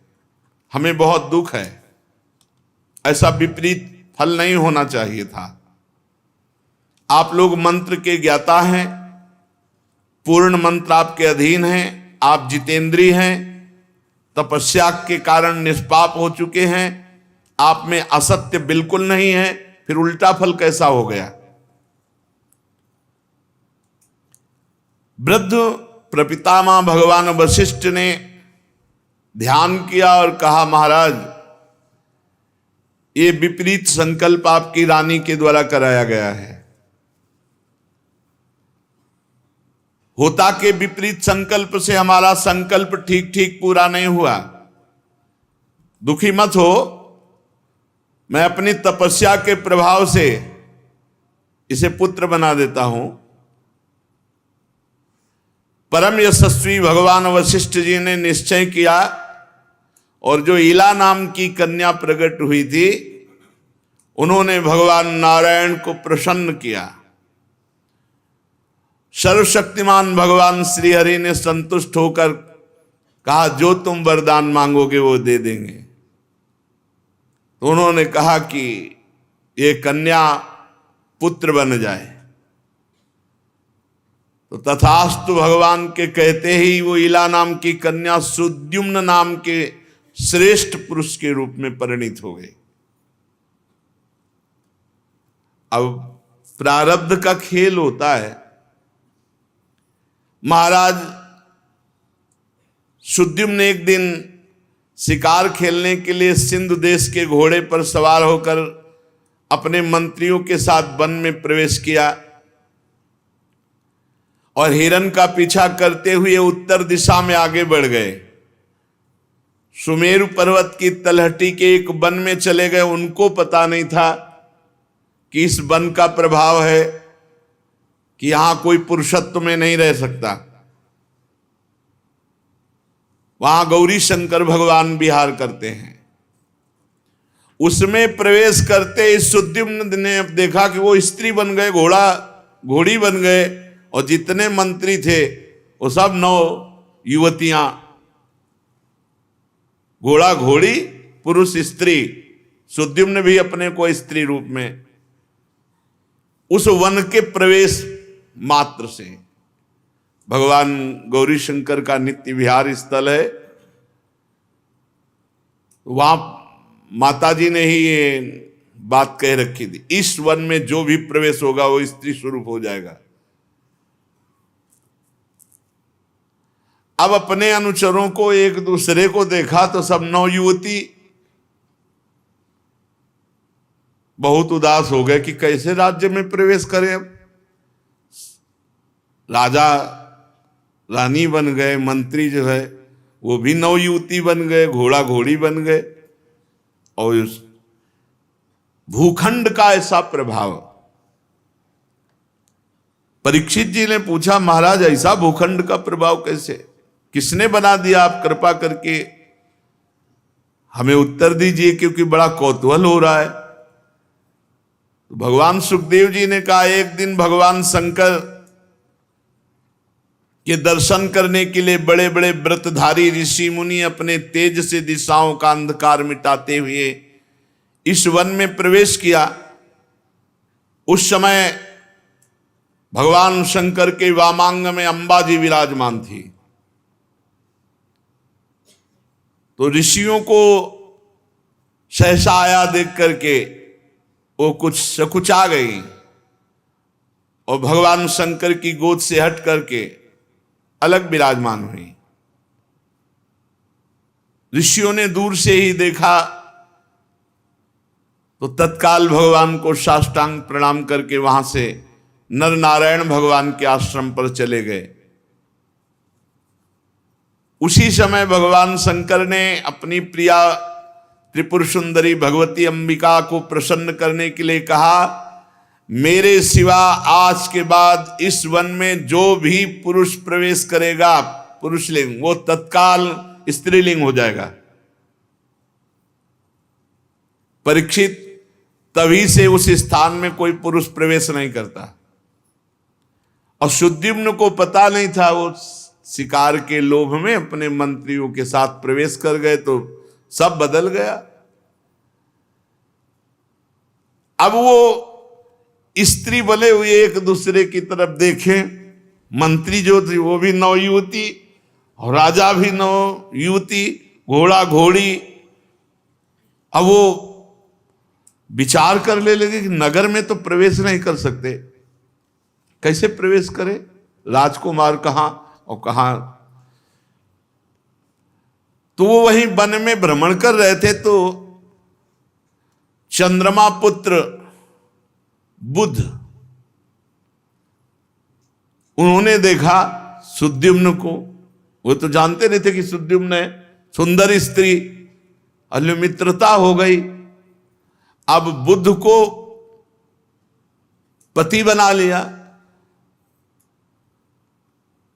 हमें बहुत दुख है। ऐसा विपरीत फल नहीं होना चाहिए था। आप लोग मंत्र के ज्ञाता हैं, पूर्ण मंत्र आपके अधीन हैं, आप जितेंद्रीय हैं, तपस्या के कारण निष्पाप हो चुके हैं, आप में असत्य बिल्कुल नहीं है, फिर उल्टा फल कैसा हो गया? वृद्ध प्रपितामह भगवान वशिष्ठ ने ध्यान किया और कहा, महाराज ये विपरीत संकल्प आपकी रानी के द्वारा कराया गया है। होता के विपरीत संकल्प से हमारा संकल्प ठीक ठीक पूरा नहीं हुआ। दुखी मत हो, मैं अपनी तपस्या के प्रभाव से इसे पुत्र बना देता हूं। परम यशस्वी भगवान वशिष्ठ जी ने निश्चय किया और जो इला नाम की कन्या प्रकट हुई थी, उन्होंने भगवान नारायण को प्रसन्न किया। सर्वशक्तिमान भगवान श्री हरि ने संतुष्ट होकर कहा, जो तुम वरदान मांगोगे वो दे देंगे। तो उन्होंने कहा कि ये कन्या पुत्र बन जाए। तो तथास्तु भगवान के कहते ही वो इला नाम की कन्या सुद्युम्न नाम के श्रेष्ठ पुरुष के रूप में परिणित हो गई। अब प्रारब्ध का खेल होता है। महाराज सुद्युम्न ने एक दिन शिकार खेलने के लिए सिंधु देश के घोड़े पर सवार होकर अपने मंत्रियों के साथ वन में प्रवेश किया और हिरण का पीछा करते हुए उत्तर दिशा में आगे बढ़ गए। सुमेरु पर्वत की तलहटी के एक वन में चले गए। उनको पता नहीं था कि इस वन का प्रभाव है कि यहां कोई पुरुषत्व में नहीं रह सकता। वहां गौरी शंकर भगवान विहार करते हैं। उसमें प्रवेश करते ही सुद्युम्न ने देखा कि वो स्त्री बन गए, घोड़ी बन गए, और जितने मंत्री थे वो सब 9 युवतियां, घोड़ा घोड़ी पुरुष स्त्री। सुद्युम्न भी अपने को स्त्री रूप में उस वन के प्रवेश मात्र से, भगवान गौरी शंकर का नित्य विहार स्थल है, वहां माता जी ने ही ये बात कह रखी थी, इस वन में जो भी प्रवेश होगा वो स्त्री स्वरूप हो जाएगा। अब अपने अनुचरों को एक दूसरे को देखा तो सब 9 युवती बहुत उदास हो गए कि कैसे राज्य में प्रवेश करें। अब राजा रानी बन गए, मंत्री जो है वो भी 9 युवती बन गए, घोड़ा घोड़ी बन गए, और उस भूखंड का ऐसा प्रभाव। परीक्षित जी ने पूछा, महाराज ऐसा भूखंड का प्रभाव कैसे, किसने बना दिया, आप कृपा करके हमें उत्तर दीजिए, क्योंकि बड़ा कौतूहल हो रहा है। तो भगवान सुखदेव जी ने कहा, एक दिन भगवान शंकर के दर्शन करने के लिए बड़े बड़े व्रतधारी ऋषि मुनि अपने तेज से दिशाओं का अंधकार मिटाते हुए इस वन में प्रवेश किया। उस समय भगवान शंकर के वामांग में अंबा जी विराजमान थी। तो ऋषियों को सहसा आया देख करके वो कुछ सकुचा गई और भगवान शंकर की गोद से हट करके अलग विराजमान हुई। ऋषियों ने दूर से ही देखा तो तत्काल भगवान को साष्टांग प्रणाम करके वहां से नर नारायण भगवान के आश्रम पर चले गए। उसी समय भगवान शंकर ने अपनी प्रिया त्रिपुर सुंदरी भगवती अंबिका को प्रसन्न करने के लिए कहा, मेरे सिवा आज के बाद इस वन में जो भी पुरुष प्रवेश करेगा, पुरुषलिंग, वो तत्काल स्त्रीलिंग हो जाएगा। परीक्षित, तभी से उस स्थान में कोई पुरुष प्रवेश नहीं करता। और सुद्युम्न को पता नहीं था, वो शिकार के लोभ में अपने मंत्रियों के साथ प्रवेश कर गए तो सब बदल गया। अब वो स्त्री बने हुए एक दूसरे की तरफ देखें, मंत्री जो थी वो भी 9 युवती और राजा भी 9 युवती, घोड़ा घोड़ी। अब वो विचार करने लगे कि नगर में तो प्रवेश नहीं कर सकते, कैसे प्रवेश करें, राजकुमार कहां और कहां। तो वो वहीं वन में भ्रमण कर रहे थे तो चंद्रमा पुत्र बुध, उन्होंने देखा सुद्युम्न को। वो तो जानते नहीं थे कि सुद्युम्न है, सुंदर स्त्री, मित्रता हो गई। अब बुध को पति बना लिया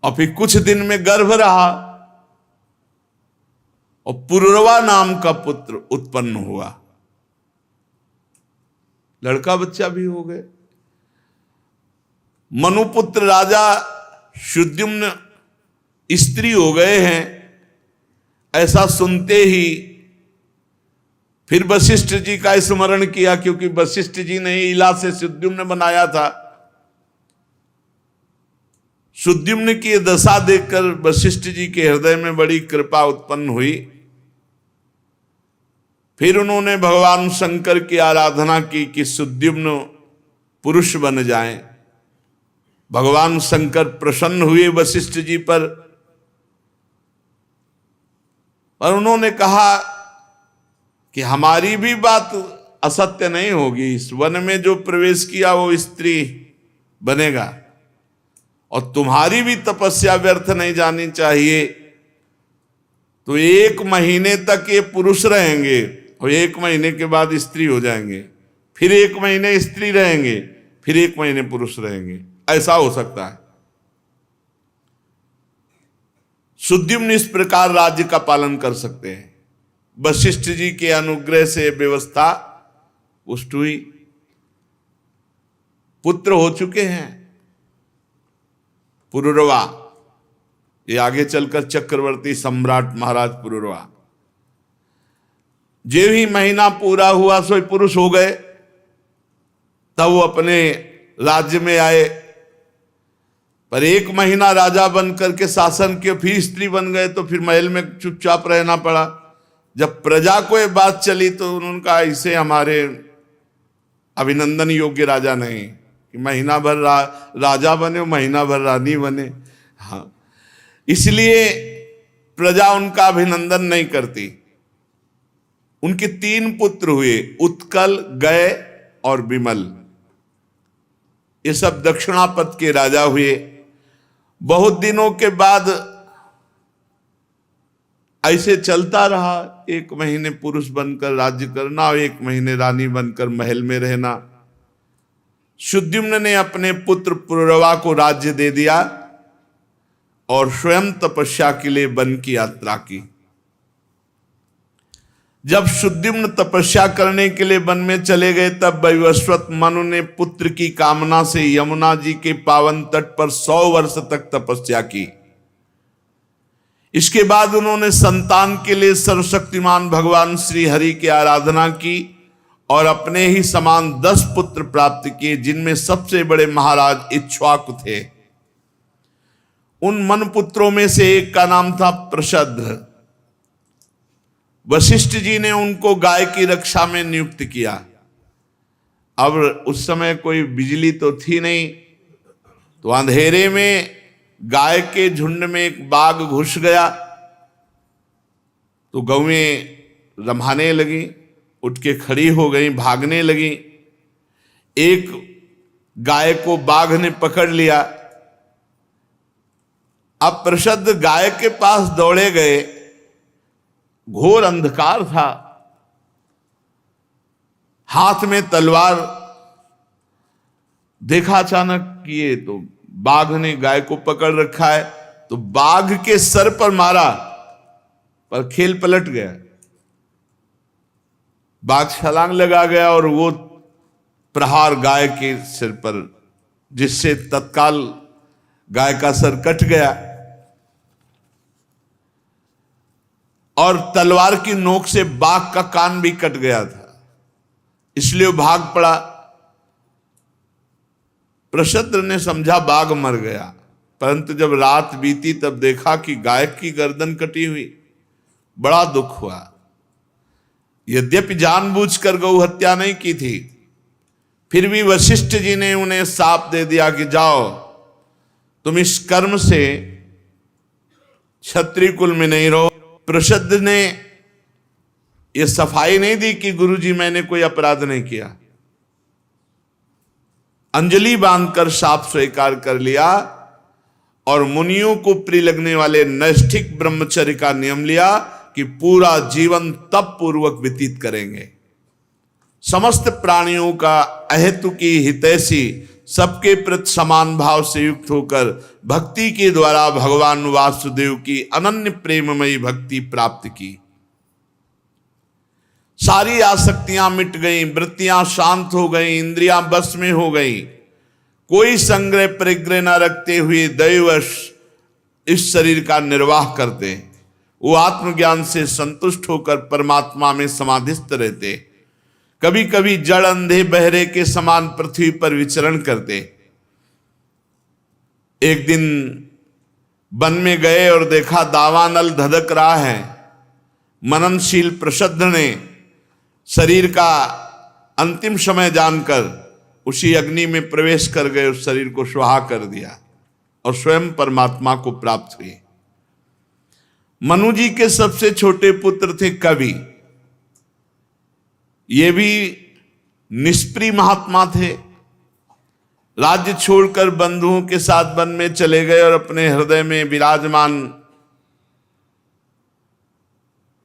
और फिर कुछ दिन में गर्भ रहा और पुरुरवा नाम का पुत्र उत्पन्न हुआ, लड़का बच्चा भी हो गए। मनुपुत्र राजा सुद्युम्न स्त्री हो गए हैं, ऐसा सुनते ही फिर वशिष्ठ जी का स्मरण किया, क्योंकि वशिष्ठ जी ने इला से सुद्युम्न बनाया था। सुद्युम्न की दशा देखकर वशिष्ठ जी के हृदय में बड़ी कृपा उत्पन्न हुई। फिर उन्होंने भगवान शंकर की आराधना की कि सुद्युम्न पुरुष बन जाएं। भगवान शंकर प्रसन्न हुए वशिष्ठ जी पर और उन्होंने कहा कि हमारी भी बात असत्य नहीं होगी। इस वन में जो प्रवेश किया वो स्त्री बनेगा, और तुम्हारी भी तपस्या व्यर्थ नहीं जानी चाहिए। तो 1 महीने तक ये पुरुष रहेंगे और 1 महीने के बाद स्त्री हो जाएंगे, फिर 1 महीने स्त्री रहेंगे, फिर 1 महीने पुरुष रहेंगे। ऐसा हो सकता है। सुद्युम्न इस प्रकार राज्य का पालन कर सकते हैं। वशिष्ठ जी के अनुग्रह से व्यवस्था पुष्ट हुई, पुत्र हो चुके हैं पुरुरवा। ये आगे चलकर चक्रवर्ती सम्राट महाराज पुरुरवा। जो ही महीना पूरा हुआ सो पुरुष हो गए, तब वो अपने राज्य में आए। पर 1 महीना राजा बनकर के शासन किया, फिर स्त्री बन गए, तो फिर महल में चुपचाप रहना पड़ा। जब प्रजा को ये बात चली तो उन्होंने कहा इसे हमारे अभिनंदन योग्य राजा नहीं कि महीना भर राजा बने, महीना भर रानी बने। हाँ, इसलिए प्रजा उनका अभिनंदन नहीं करती। उनके 3 पुत्र हुए, उत्कल, गय और विमल। ये सब दक्षिणापथ के राजा हुए। बहुत दिनों के बाद ऐसे चलता रहा, 1 महीने पुरुष बनकर राज्य करना और 1 महीने रानी बनकर महल में रहना। सुद्युम्न ने अपने पुत्र पुरुरवा को राज्य दे दिया और स्वयं तपस्या के लिए वन की यात्रा की। जब सुद्युम्न तपस्या करने के लिए वन में चले गए, तब वैवस्वत मनु ने पुत्र की कामना से यमुना जी के पावन तट पर 100 वर्ष तक तपस्या की। इसके बाद उन्होंने संतान के लिए सर्वशक्तिमान भगवान श्री हरि की आराधना की और अपने ही समान 10 पुत्र प्राप्त किए, जिनमें सबसे बड़े महाराज इक्ष्वाकु थे। उन मन पुत्रों में से एक का नाम था प्रशद्र। वशिष्ठ जी ने उनको गाय की रक्षा में नियुक्त किया। अब उस समय कोई बिजली तो थी नहीं, तो अंधेरे में गाय के झुंड में एक बाघ घुस गया, तो गौएं रम्हाने लगी, उठ के खड़ी हो गई, भागने लगी। एक गाय को बाघ ने पकड़ लिया। अब प्रशद्ध गाय के पास दौड़े गए, घोर अंधकार था, हाथ में तलवार। देखा अचानक कि ये तो बाघ ने गाय को पकड़ रखा है, तो बाघ के सर पर मारा, पर खेल पलट गया। बाघ छलांग लगा गया और वो प्रहार गाय के सिर पर, जिससे तत्काल गाय का सर कट गया और तलवार की नोक से बाघ का कान भी कट गया था, इसलिए वो भाग पड़ा। प्रशद्र ने समझा बाघ मर गया, परंतु जब रात बीती तब देखा कि गाय की गर्दन कटी हुई। बड़ा दुख हुआ। यद्यपि जानबूझकर गौ हत्या नहीं की थी, फिर भी वशिष्ठ जी ने उन्हें शाप दे दिया कि जाओ, तुम इस कर्म से क्षत्रिय कुल में नहीं रहो। प्रशद्ध ने यह सफाई नहीं दी कि गुरुजी मैंने कोई अपराध नहीं किया। अंजलि बांधकर शाप स्वीकार कर लिया और मुनियों को प्रिय लगने वाले नैष्ठिक ब्रह्मचर्य का नियम लिया कि पूरा जीवन तप पूर्वक व्यतीत करेंगे। समस्त प्राणियों का अहेतुकी हितैषी, सबके प्रति समान भाव से युक्त होकर भक्ति के द्वारा भगवान वासुदेव की अनन्य प्रेममयी भक्ति प्राप्त की। सारी आसक्तियां मिट गईं, वृत्तियां शांत हो गईं, इंद्रियां बस में हो गईं। कोई संग्रह परिग्रह न रखते हुए दैवश इस शरीर का निर्वाह करते। वो आत्मज्ञान से संतुष्ट होकर परमात्मा में समाधिस्थ रहते। कभी कभी जड़ अंधे बहरे के समान पृथ्वी पर विचरण करते। एक दिन वन में गए और देखा दावानल धधक रहा है। मननशील प्रशद्ध ने शरीर का अंतिम समय जानकर उसी अग्नि में प्रवेश कर गए, उस शरीर को स्वाहा कर दिया और स्वयं परमात्मा को प्राप्त हुए। मनु जी के सबसे छोटे पुत्र थे कवि। ये भी निष्प्रिय महात्मा थे। राज्य छोड़कर बंधुओं के साथ वन में चले गए और अपने हृदय में विराजमान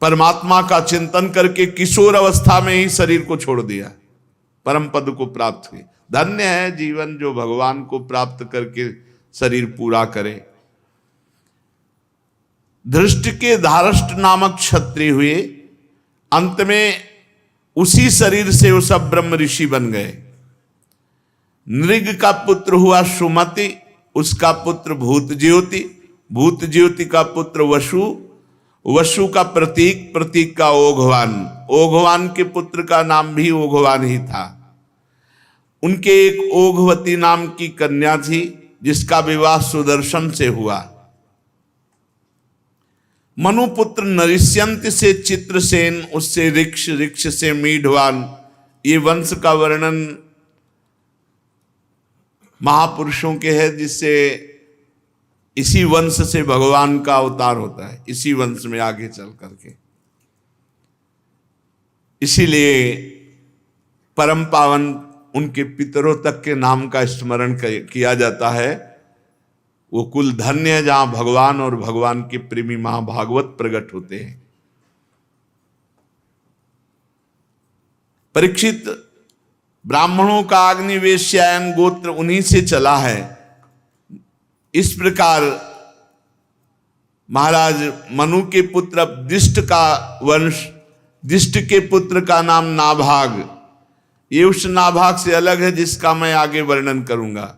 परमात्मा का चिंतन करके किशोर अवस्था में ही शरीर को छोड़ दिया, परम पद को प्राप्त हुए। धन्य है जीवन जो भगवान को प्राप्त करके शरीर पूरा करे। धृष्ट के धारष्ट नामक क्षत्रिय हुए, अंत में उसी शरीर से वो सब ब्रह्म ऋषि बन गए। नृग का पुत्र हुआ सुमति, उसका पुत्र भूत ज्योति, भूत ज्योति का पुत्र वसु, वसु का प्रतीक, प्रतीक का ओघवान, ओघवान के पुत्र का नाम भी ओघवान ही था। उनके एक ओघवती नाम की कन्या थी जिसका विवाह सुदर्शन से हुआ। मनुपुत्र नरिष्यंत से चित्रसेन, उससे ऋक्ष, ऋक्ष से मीढ़वान। ये वंश का वर्णन महापुरुषों के है, जिससे इसी वंश से भगवान का अवतार होता है, इसी वंश में आगे चल करके। इसीलिए परम पावन उनके पितरों तक के नाम का स्मरण किया जाता है। वो कुल धन्य है जहां भगवान और भगवान के प्रेमी महाभागवत प्रकट होते हैं। परीक्षित, ब्राह्मणों का अग्निवेश्यायन गोत्र उन्हीं से चला है। इस प्रकार महाराज मनु के पुत्र दिष्ट का वंश, दिष्ट के पुत्र का नाम नाभाग, ये उस नाभाग से अलग है जिसका मैं आगे वर्णन करूंगा।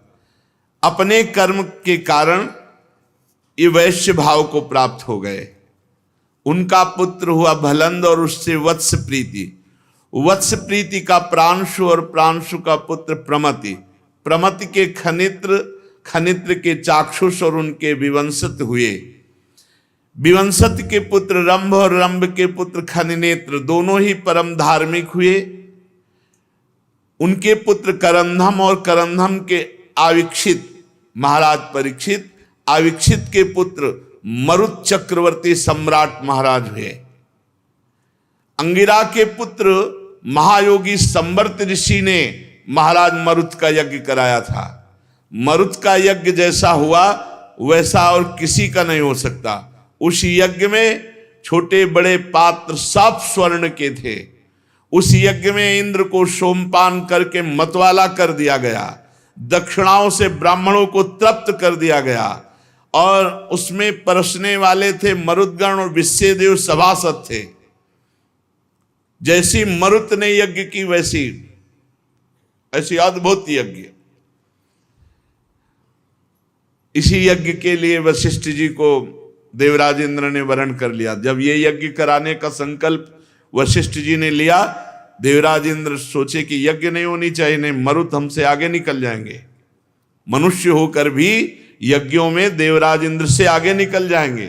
अपने कर्म के कारण ये वैश्य भाव को प्राप्त हो गए। उनका पुत्र हुआ भलंद और उससे वत्स प्रीति, वत्स प्रीति का प्रांशु और प्रांशु का पुत्र प्रमति, प्रमति के खनित्र, खनित्र के चाक्षुष और उनके विवंशत हुए। विवंशत के पुत्र रंभ और रंभ के पुत्र खनिनेत्र, दोनों ही परम धार्मिक हुए। उनके पुत्र करंधम और करंधम के आविक्षित, महाराज परीक्षित, आविक्षित के पुत्र मरुत चक्रवर्ती सम्राट महाराज हुए। अंगिरा के पुत्र महायोगी संवर्त ऋषि ने महाराज मरुत का यज्ञ कराया था। मरुत का यज्ञ जैसा हुआ वैसा और किसी का नहीं हो सकता। उस यज्ञ में छोटे बड़े पात्र सब स्वर्ण के थे। उस यज्ञ में इंद्र को सोमपान करके मतवाला कर दिया गया, दक्षिणाओं से ब्राह्मणों को तृप्त कर दिया गया, और उसमें परसने वाले थे मरुदगण और विश्वदेव सभासद थे। जैसी मरुत ने यज्ञ की वैसी ऐसी अद्भुत यज्ञ। इसी यज्ञ के लिए वशिष्ठ जी को देवराज इंद्र ने वरण कर लिया। जब ये यज्ञ कराने का संकल्प वशिष्ठ जी ने लिया, देवराज इंद्र सोचे कि यज्ञ नहीं होनी चाहिए, नहीं मरुत हमसे आगे निकल जाएंगे। मनुष्य होकर भी यज्ञों में देवराज इंद्र से आगे निकल जाएंगे।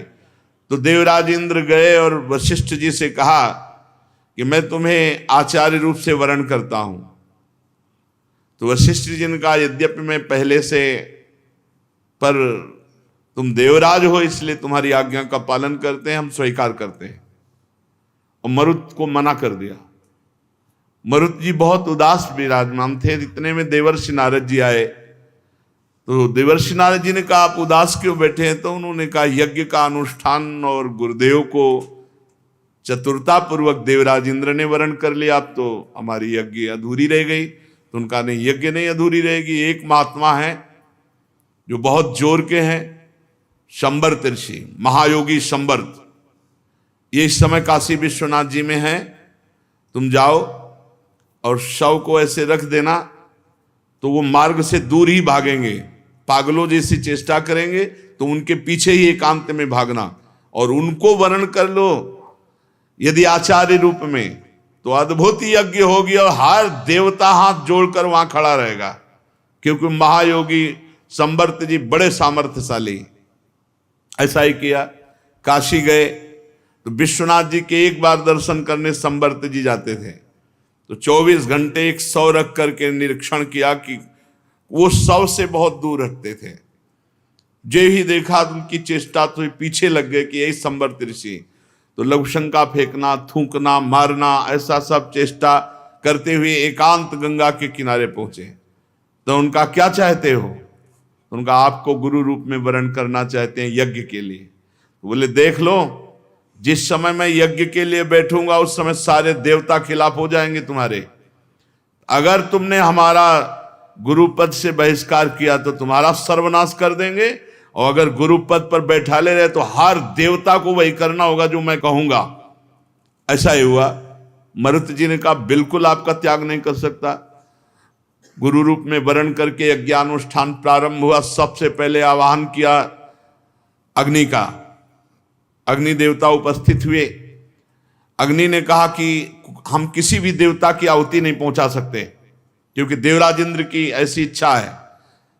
तो देवराज इंद्र गए और वशिष्ठ जी से कहा कि मैं तुम्हें आचार्य रूप से वरण करता हूं। तो वशिष्ठ जी ने कहा, यद्यपि मैं पहले से, पर तुम देवराज हो इसलिए तुम्हारी आज्ञा का पालन करते हैं, हम स्वीकार करते हैं। और मरुत को मना कर दिया। मरुत जी बहुत उदास विराजमान थे। इतने में देवर्षि नारद जी आए। तो देवर्षि नारद जी ने कहा, आप उदास क्यों बैठे हैं? तो उन्होंने कहा, यज्ञ का अनुष्ठान और गुरुदेव को चतुरता पूर्वक देवराज इंद्र ने वरण कर लिया, अब तो हमारी यज्ञ अधूरी रह गई। तो उनका नहीं, यज्ञ नहीं अधूरी रहेगी। एक महात्मा है जो बहुत जोर के हैं, संवर्त ऋषि, महायोगी संवर्त। ये इस समय काशी विश्वनाथ जी में है। तुम जाओ और शव को ऐसे रख देना तो वो मार्ग से दूर ही भागेंगे, पागलों जैसी चेष्टा करेंगे, तो उनके पीछे ही एकांत में भागना और उनको वर्ण कर लो यदि आचार्य रूप में, तो अद्भुत यज्ञ होगी और हर देवता हाथ जोड़कर वहां खड़ा रहेगा, क्योंकि महायोगी संवर्त जी बड़े सामर्थ्यशाली। ऐसा ही किया। काशी गए तो विश्वनाथ जी के एक बार दर्शन करने संवर्त जी जाते थे। तो 24 घंटे एक शव रख करके निरीक्षण किया कि वो शव से बहुत दूर रखते थे। जो ही देखा तो उनकी चेष्टा तो पीछे लग गए कि यही संवर्त ऋषि। तो लघुशंका फेंकना, थूकना, मारना, ऐसा सब चेष्टा करते हुए एकांत गंगा के किनारे पहुंचे। तो उनका क्या चाहते हो? उनका आपको गुरु रूप में वरण करना चाहते हैं यज्ञ के लिए। तो बोले देख लो, जिस समय मैं यज्ञ के लिए बैठूंगा उस समय सारे देवता खिलाफ हो जाएंगे तुम्हारे। अगर तुमने हमारा गुरु पद से बहिष्कार किया तो तुम्हारा सर्वनाश कर देंगे, और अगर गुरु पद पर बैठा ले रहे तो हर देवता को वही करना होगा जो मैं कहूंगा। ऐसा ही हुआ। मरुत जी ने कहा बिल्कुल आपका त्याग नहीं कर सकता। गुरु रूप में वरण करके यज्ञानुष्ठान प्रारंभ हुआ। सबसे पहले आवाहन किया अग्नि का। अग्नि देवता उपस्थित हुए। अग्नि ने कहा कि हम किसी भी देवता की आहुति नहीं पहुंचा सकते, क्योंकि देवराज इंद्र की ऐसी इच्छा है।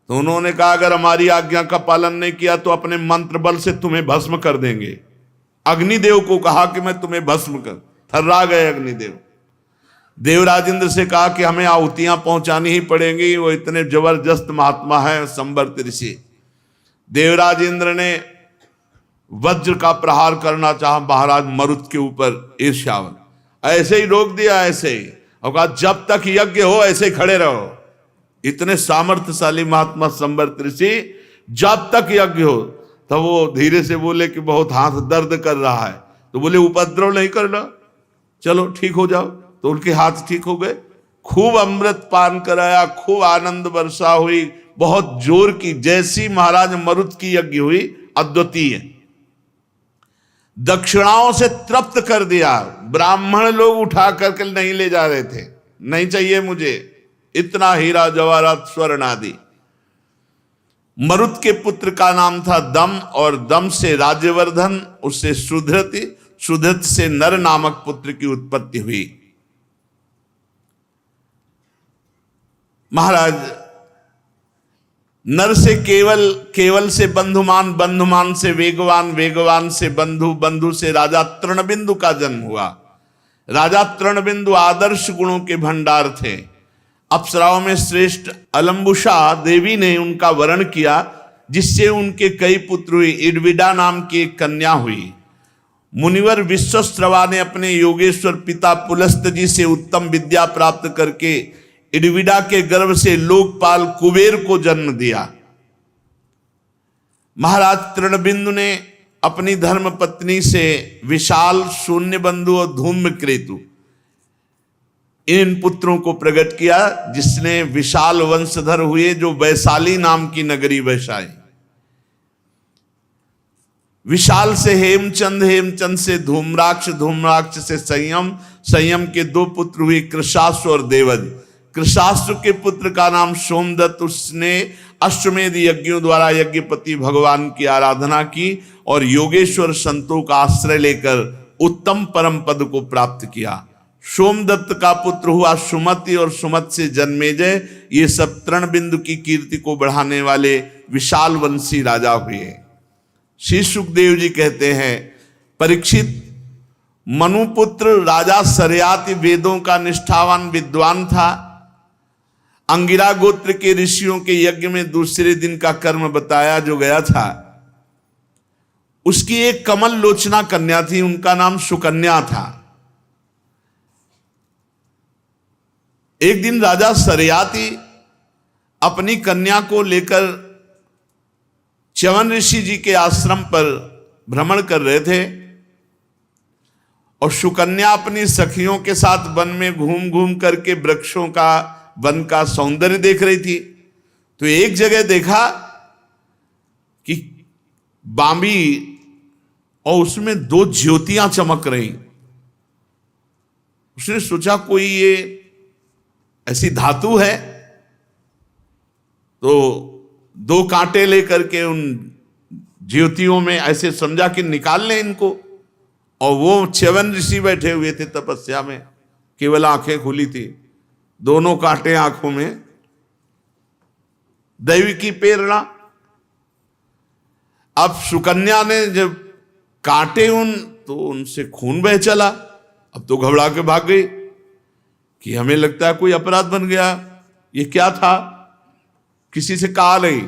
तो उन्होंने कहा अगर हमारी आज्ञा का पालन नहीं किया तो अपने मंत्र बल से तुम्हें भस्म कर देंगे। अग्निदेव को कहा कि मैं तुम्हें भस्म कर। थर्रा गए अग्निदेव। देवराज इंद्र से कहा कि हमें आहुतियां पहुंचानी ही पड़ेंगी, वो इतने जबरदस्त महात्मा है संवर्त ऋषि। देवराज इंद्र ने वज्र का प्रहार करना चाहा महाराज मरुत के ऊपर, ईर्ष्यावन। ऐसे ही रोक दिया, ऐसे ही, और कहा जब तक यज्ञ हो ऐसे ही खड़े रहो। इतने सामर्थ्यशाली महात्मा संवर्त ऋषि, जब तक यज्ञ हो। तब वो धीरे से बोले कि बहुत हाथ दर्द कर रहा है। तो बोले उपद्रव नहीं करना, चलो ठीक हो जाओ। तो उनके हाथ ठीक हो गए। खूब अमृत पान कराया, खूब आनंद वर्षा हुई, बहुत जोर की। जैसी महाराज मरुत की यज्ञ हुई, अद्वितीय दक्षिणाओं से तृप्त कर दिया। ब्राह्मण लोग उठा करके नहीं ले जा रहे थे, नहीं चाहिए मुझे इतना हीरा जवाहरात स्वर्ण आदि। मरुत के पुत्र का नाम था दम, और दम से राज्यवर्धन, उससे सुधृति, सुधृत से नर नामक पुत्र की उत्पत्ति हुई। महाराज नर से केवल, केवल से बंधुमान, बंधुमान से वेगवान, वेगवान से बंधु, बंधु से राजा तृणबिंदु का जन्म हुआ। राजा तृणबिंदु आदर्श गुणों के भंडार थे। अप्सराओं में श्रेष्ठ अलम्बुषा देवी ने उनका वरण किया, जिससे उनके कई पुत्र हुए। इडविडा नाम की एक कन्या हुई। मुनिवर विश्वस्त्रवा ने अपने योगेश्वर पिता पुलस्त जी से उत्तम विद्या प्राप्त करके इडविडा के गर्भ से लोकपाल कुबेर को जन्म दिया। महाराज तृणबिंदु ने अपनी धर्म पत्नी से विशाल, शून्य बंधु और धूम्रकेतु, इन पुत्रों को प्रकट किया, जिसने विशाल वंशधर हुए, जो वैशाली नाम की नगरी बसाई। विशाल से हेमचंद, हेमचंद से धूम्राक्ष, धूम्राक्ष से संयम, संयम के दो पुत्र हुए, कृशाश्व और देवज। कृशाश्व के पुत्र का नाम सोमदत्त। उसने अश्वमेध यज्ञों द्वारा यज्ञपति भगवान की आराधना की और योगेश्वर संतों का आश्रय लेकर उत्तम परम पद को प्राप्त किया। सोमदत्त का पुत्र हुआ सुमति, और सुमत से जन्मेजय। ये सब तृणबिंदु की कीर्ति को बढ़ाने वाले विशाल वंशी राजा हुए। श्री सुखदेव जी कहते हैं, परीक्षित मनुपुत्र राजा सरयाति वेदों का निष्ठावान विद्वान था। अंगिरा गोत्र के ऋषियों के यज्ञ में दूसरे दिन का कर्म बताया जो गया था। उसकी एक कमल लोचना कन्या थी, उनका नाम सुकन्या था। एक दिन राजा सरयाति अपनी कन्या को लेकर च्यवन ऋषि जी के आश्रम पर भ्रमण कर रहे थे, और सुकन्या अपनी सखियों के साथ वन में घूम घूम करके वृक्षों का, वन का सौंदर्य देख रही थी। तो एक जगह देखा कि बांबी, और उसमें दो ज्योतियां चमक रही। उसने सोचा कोई ये ऐसी धातु है, तो दो कांटे लेकर के उन ज्योतियों में ऐसे समझा कि निकाल लें इनको। और वो च्यवन ऋषि बैठे हुए थे तपस्या में, केवल आंखें खुली थी, दोनों कांटे आंखों में, दैवी की प्रेरणा। अब सुकन्या ने जब काटे उन, तो उनसे खून बह चला। अब तो घबरा के भाग गई कि हमें लगता है कोई अपराध बन गया, ये क्या था, किसी से कहा नहीं।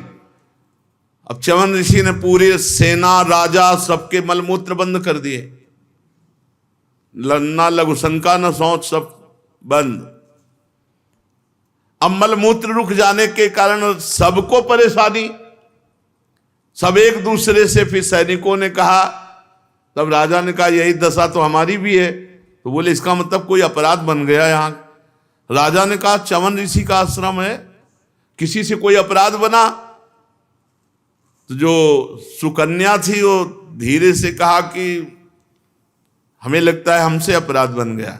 अब च्यवन ऋषि ने पूरे सेना, राजा, सबके मलमूत्र बंद कर दिए। न लघु शंका न सोच, सब बंद। अब मलमूत्र रुक जाने के कारण सबको परेशानी, सब एक दूसरे से। फिर सैनिकों ने कहा, तब राजा ने कहा यही दशा तो हमारी भी है। तो बोले इसका मतलब कोई अपराध बन गया यहाँ। राजा ने कहा च्यवन ऋषि का आश्रम है, किसी से कोई अपराध बना? तो जो सुकन्या थी वो धीरे से कहा कि हमें लगता है हमसे अपराध बन गया,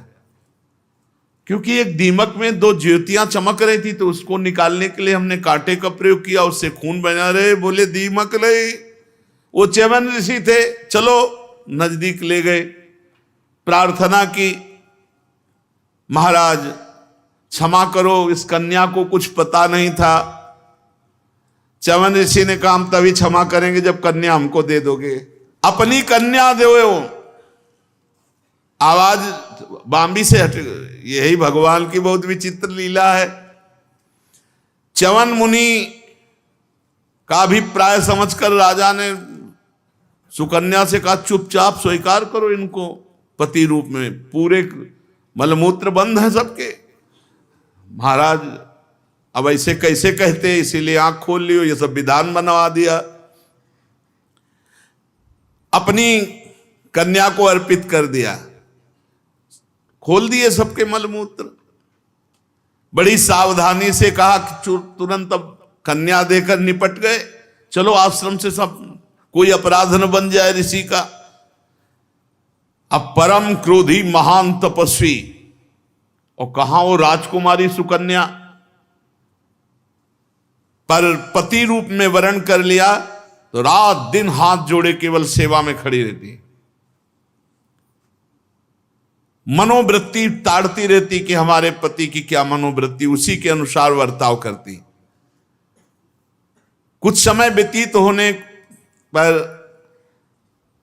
क्योंकि एक दीमक में 2 ज्योतियां चमक रही थी, तो उसको निकालने के लिए हमने कांटे का प्रयोग किया, उससे खून बना रहे। बोले दीमक नहीं, वो च्यवन ऋषि थे। चलो नजदीक ले गए, प्रार्थना की, महाराज क्षमा करो, इस कन्या को कुछ पता नहीं था। च्यवन ऋषि ने कहा हम तभी क्षमा करेंगे जब कन्या हमको दे दोगे। अपनी कन्या दो। आवाज बांबी से हट, यही भगवान की बहुत विचित्र लीला है। च्यवन मुनि का अभिप्राय समझकर राजा ने सुकन्या से कहा चुपचाप स्वीकार करो इनको पति रूप में, पूरे मलमूत्र बंद है सबके। महाराज अब ऐसे कैसे कहते, इसीलिए आंख खोल लियो, ये सब विधान बनवा दिया। अपनी कन्या को अर्पित कर दिया, खोल दिए सबके मलमूत्र। बड़ी सावधानी से कहा कि तुरंत अब कन्या देकर निपट गए, चलो आश्रम से सब, कोई अपराध न बन जाए ऋषि का। अब परम क्रोधी महान तपस्वी, और कहां वो राजकुमारी सुकन्या, पर पति रूप में वरण कर लिया तो रात दिन हाथ जोड़े केवल सेवा में खड़ी रहती, मनोवृत्ति ताड़ती रहती कि हमारे पति की क्या मनोवृत्ति, उसी के अनुसार वर्ताव करती। कुछ समय व्यतीत होने पर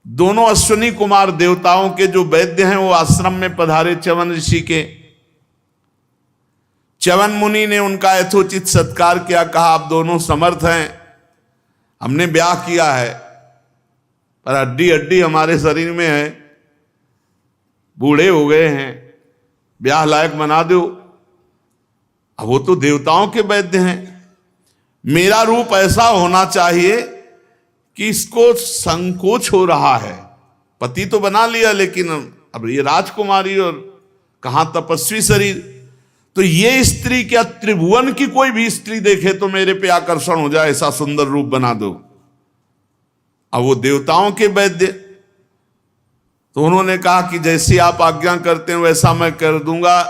दोनों अश्विनी कुमार देवताओं के जो वैद्य हैं वो आश्रम में पधारे च्यवन ऋषि के। च्यवन मुनि ने उनका यथोचित सत्कार किया, कहा आप दोनों समर्थ हैं, हमने ब्याह किया है पर हड्डी हड्डी हमारे शरीर में है, बूढ़े हो गए हैं, ब्याह लायक बना दो। अब वो तो देवताओं के वैद्य हैं, मेरा रूप ऐसा होना चाहिए कि इसको संकोच हो रहा है। पति तो बना लिया, लेकिन अब ये राजकुमारी और कहां तपस्वी शरीर, तो ये स्त्री क्या त्रिभुवन की कोई भी स्त्री देखे तो मेरे पे आकर्षण हो जाए, ऐसा सुंदर रूप बना दो। अब वो देवताओं के वैद्य, तो उन्होंने कहा कि जैसी आप आज्ञा करते हैं वैसा मैं कर दूंगा।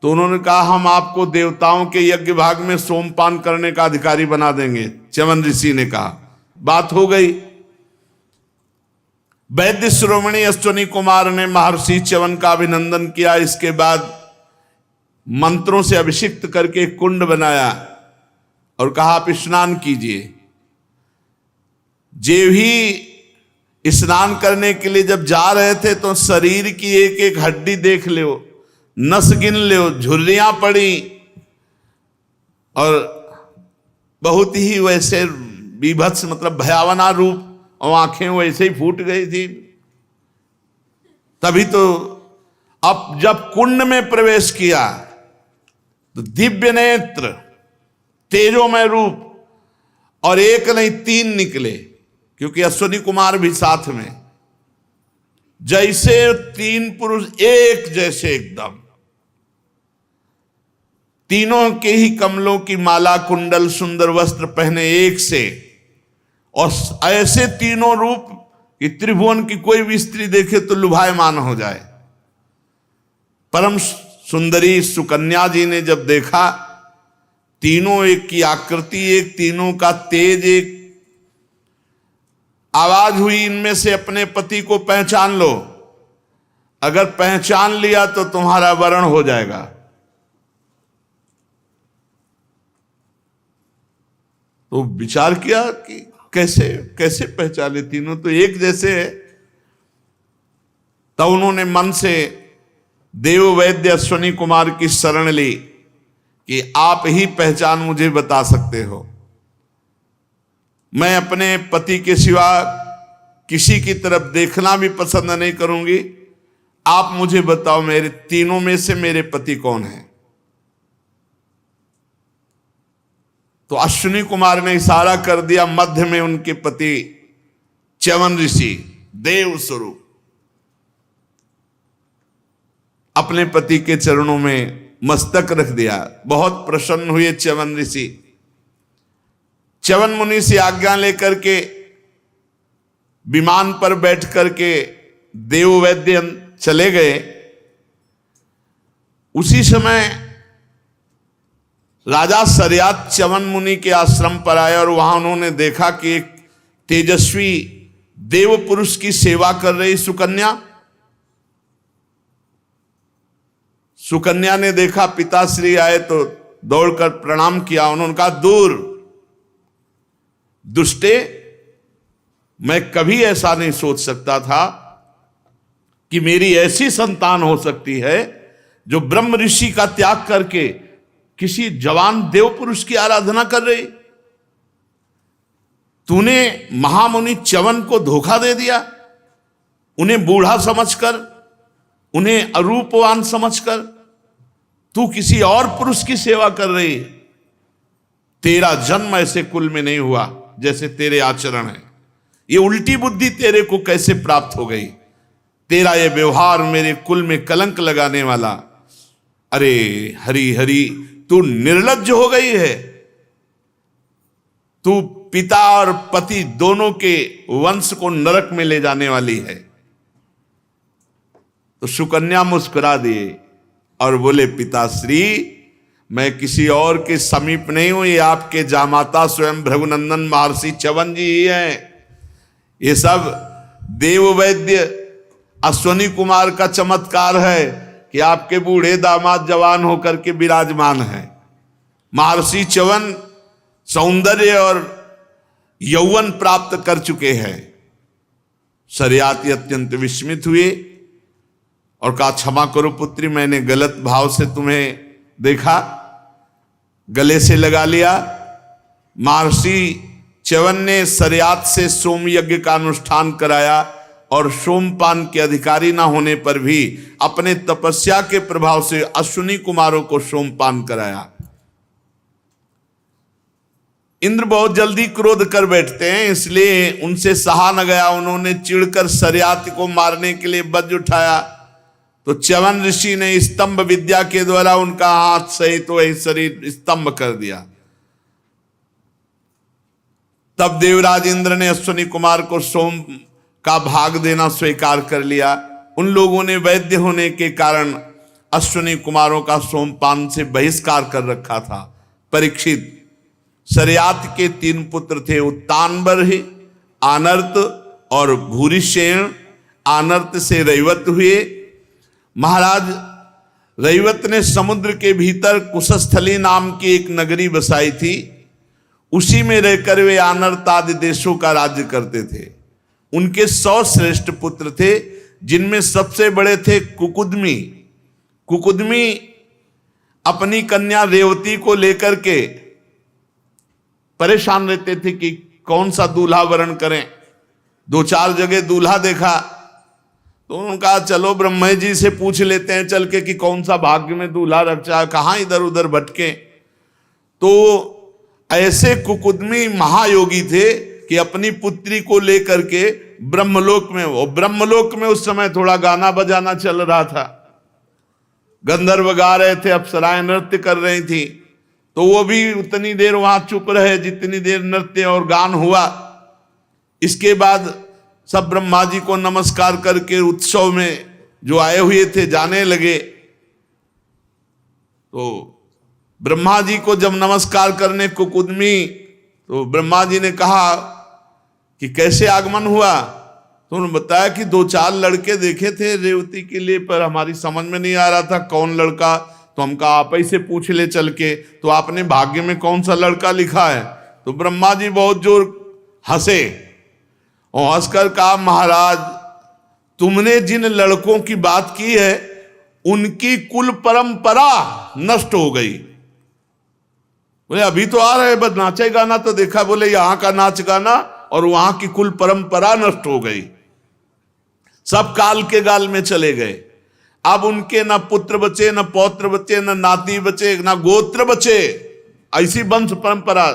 तो उन्होंने कहा हम आपको देवताओं के यज्ञ भाग में सोमपान करने का अधिकारी बना देंगे। च्यवन ऋषि ने कहा, बात हो गई। वैद्य शिरोमणि अश्विनी कुमार ने महर्षि च्यवन का अभिनंदन किया। इसके बाद मंत्रों से अभिषिक्त करके कुंड बनाया और कहा आप स्नान कीजिए। जे भी स्नान करने के लिए जब जा रहे थे तो शरीर की एक एक हड्डी देख लो, नस गिन लो, झुर्रियां पड़ी और बहुत ही वैसे बीभत्स मतलब भयावना रूप, और आंखें वैसे ही फूट गई थी। तभी तो अब जब कुंड में प्रवेश किया तो दिव्य नेत्र, तेजोमय रूप, और एक नहीं 3 निकले, क्योंकि अश्विनी कुमार भी साथ में, जैसे 3 पुरुष एक जैसे एकदम, तीनों के ही कमलों की माला, कुंडल, सुंदर वस्त्र पहने एक से, और ऐसे तीनों रूप कि त्रिभुवन की कोई भी स्त्री देखे तो लुभायमान हो जाए। परम सुंदरी सुकन्या जी ने जब देखा, तीनों एक की आकृति एक, तीनों का तेज एक, आवाज हुई इनमें से अपने पति को पहचान लो, अगर पहचान लिया तो तुम्हारा वरण हो जाएगा। तो विचार किया कि कैसे कैसे पहचाने, तीनों तो एक जैसे है। तब उन्होंने मन से देव वैद्य अश्विनी कुमार की शरण ली कि आप ही पहचान मुझे बता सकते हो, मैं अपने पति के सिवा किसी की तरफ देखना भी पसंद नहीं करूंगी, आप मुझे बताओ मेरे तीनों में से मेरे पति कौन है। तो अश्विनी कुमार ने इशारा कर दिया, मध्य में उनके पति च्यवन ऋषि देव स्वरूप अपने पति के चरणों में मस्तक रख दिया। बहुत प्रसन्न हुए च्यवन ऋषि। च्यवन मुनि से आज्ञा लेकर के विमान पर बैठ करके देववैद्य चले गए। उसी समय राजा सरियात च्यवन मुनि के आश्रम पर आए और वहां उन्होंने देखा कि एक तेजस्वी देव पुरुष की सेवा कर रही सुकन्या। सुकन्या ने देखा पिताश्री आए तो दौड़कर प्रणाम किया। उन्होंने कहा, दूर दुष्टे, मैं कभी ऐसा नहीं सोच सकता था कि मेरी ऐसी संतान हो सकती है जो ब्रह्म ऋषि का त्याग करके किसी जवान देव पुरुष की आराधना कर रही। तूने महामुनि च्यवन को धोखा दे दिया, उन्हें बूढ़ा समझकर, उन्हें अरूपवान समझकर तू किसी और पुरुष की सेवा कर रही। तेरा जन्म ऐसे कुल में नहीं हुआ जैसे तेरे आचरण है। ये उल्टी बुद्धि तेरे को कैसे प्राप्त हो गई? तेरा ये व्यवहार मेरे कुल में कलंक लगाने वाला। अरे हरि हरि, तू निर्लज्ज हो गई है। तू पिता और पति दोनों के वंश को नरक में ले जाने वाली है। तो सुकन्या मुस्कुरा दिए और बोले, पिताश्री, मैं किसी और के समीप नहीं हूं, ये आपके जामाता स्वयं भृगुनंदन महर्षि च्यवन जी ही हैं। ये सब देववैद्य अश्विनी कुमार का चमत्कार है कि आपके बूढ़े दामाद जवान होकर के विराजमान हैं। महर्षि च्यवन सौंदर्य और यौवन प्राप्त कर चुके हैं। सरियाती अत्यंत विस्मित हुए और कहा, क्षमा करो पुत्री, मैंने गलत भाव से तुम्हें देखा, गले से लगा लिया। महर्षि च्यवन ने सरियात से सोम यज्ञ का अनुष्ठान कराया और सोमपान के अधिकारी न होने पर भी अपने तपस्या के प्रभाव से अश्विनी कुमारों को सोमपान कराया। इंद्र बहुत जल्दी क्रोध कर बैठते हैं, इसलिए उनसे सहा न गया। उन्होंने चिढ़कर सरियात को मारने के लिए वज्र उठाया तो च्यवन ऋषि ने स्तंभ विद्या के द्वारा उनका हाथ सहित वही शरीर स्तंभ कर दिया। तब देवराज इंद्र ने अश्विनी कुमार को सोम का भाग देना स्वीकार कर लिया। उन लोगों ने वैद्य होने के कारण अश्विनी कुमारों का सोमपान से बहिष्कार कर रखा था। परीक्षित, सरियात के 3 पुत्र थे, उत्तानबर्हि, आनर्त और भूरिसेन। आनर्त से रैवत हुए। महाराज रैवत ने समुद्र के भीतर कुशस्थली नाम की एक नगरी बसाई थी। उसी में रहकर वे आनर्त आदि देशों का राज्य करते थे। उनके 100 श्रेष्ठ पुत्र थे, जिनमें सबसे बड़े थे कुकुदमी। कुकुदमी अपनी कन्या रेवती को लेकर के परेशान रहते थे कि कौन सा दूल्हा वरण करें। 2-4 जगह दूल्हा देखा तो उन्होंने कहा, चलो ब्रह्मा जी से पूछ लेते हैं चल के कि कौन सा भाग्य में दूल्हा रचा, कहाँ इधर उधर भटके। तो ऐसे कुकुदमी महायोगी थे कि अपनी पुत्री को लेकर के ब्रह्मलोक में, वो ब्रह्मलोक में उस समय थोड़ा गाना बजाना चल रहा था, गंधर्व गा रहे थे, अप्सराएं नृत्य कर रही थी, तो वो भी उतनी देर वहां चुप रहे जितनी देर नृत्य और गान हुआ। इसके बाद सब ब्रह्मा जी को नमस्कार करके उत्सव में जो आए हुए थे जाने लगे। तो ब्रह्मा जी को जब नमस्कार करने कुकुदमी, तो ब्रह्मा जी ने कहा कि कैसे आगमन हुआ। तो उन्होंने बताया कि 2-4 लड़के देखे थे रेवती के लिए, पर हमारी समझ में नहीं आ रहा था कौन लड़का। तो हम कहा आप ही से पूछ ले चल के, तो आपने भाग्य में कौन सा लड़का लिखा है। तो ब्रह्मा जी बहुत जोर हंसे और हंसकर कहा, महाराज तुमने जिन लड़कों की बात की है उनकी कुल परंपरा नष्ट हो गई। बोले अभी तो आ रहे, बस नाचे गाना तो देखा। बोले यहां का नाच गाना और वहां की कुल परंपरा नष्ट हो गई, सब काल के गाल में चले गए। अब उनके न पुत्र बचे, न पौत्र बचे, न नाती बचे, न गोत्र बचे। ऐसी वंश परंपरा।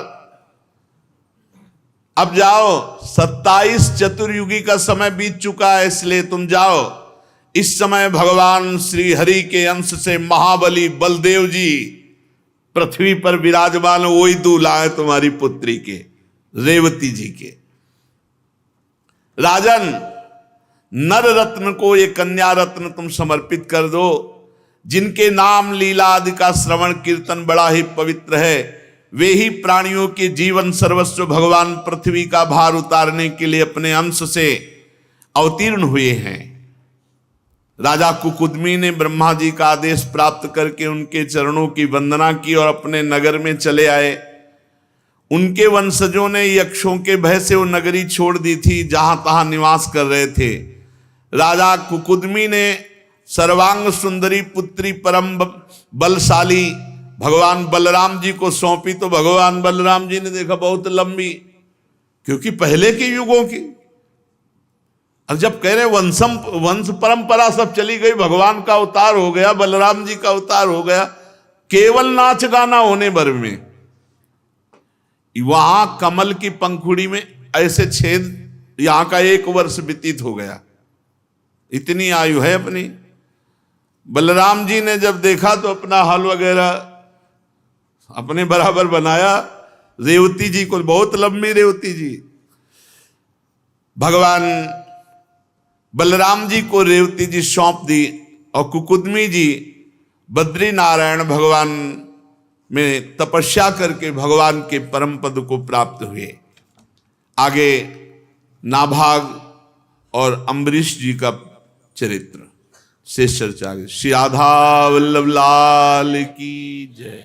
अब जाओ, 27 चतुर्युगी का समय बीत चुका है, इसलिए तुम जाओ। इस समय भगवान श्री हरि के अंश से महाबली बलदेव जी पृथ्वी पर विराजमान, वही दूल्हा है तुम्हारी पुत्री के, रेवती जी के। राजन, नर रत्न को ये कन्या रत्न तुम समर्पित कर दो, जिनके नाम लीला आदि का श्रवण कीर्तन बड़ा ही पवित्र है। वे ही प्राणियों के जीवन सर्वस्व भगवान पृथ्वी का भार उतारने के लिए अपने अंश से अवतीर्ण हुए हैं। राजा कुकुदमी ने ब्रह्मा जी का आदेश प्राप्त करके उनके चरणों की वंदना की और अपने नगर में चले आए। उनके वंशजों ने यक्षों के भय से वो नगरी छोड़ दी थी जहां तहां निवास कर रहे थे। राजा कुकुदमी ने सर्वांग सुंदरी पुत्री परम बलशाली भगवान बलराम जी को सौंपी, तो भगवान बलराम जी ने देखा बहुत लंबी, क्योंकि पहले के युगों की। और जब कह रहे वंश परंपरा सब चली गई, भगवान का अवतार हो गया, बलराम जी का अवतार हो गया, केवल नाच गाना होने भर में वहां कमल की पंखुड़ी में ऐसे छेद, यहां का 1 वर्ष व्यतीत हो गया, इतनी आयु है अपनी। बलराम जी ने जब देखा तो अपना हल वगैरह अपने बराबर बनाया, रेवती जी को, बहुत लंबी रेवती जी। भगवान बलराम जी को रेवती जी सौंप दी और कुकुदमी जी बद्री नारायण भगवान में तपस्या करके भगवान के परम पद को प्राप्त हुए। आगे नाभाग और अम्बरीश जी का चरित्र शेष चर्चा। श्री राधा वल्लभ लाल की जय।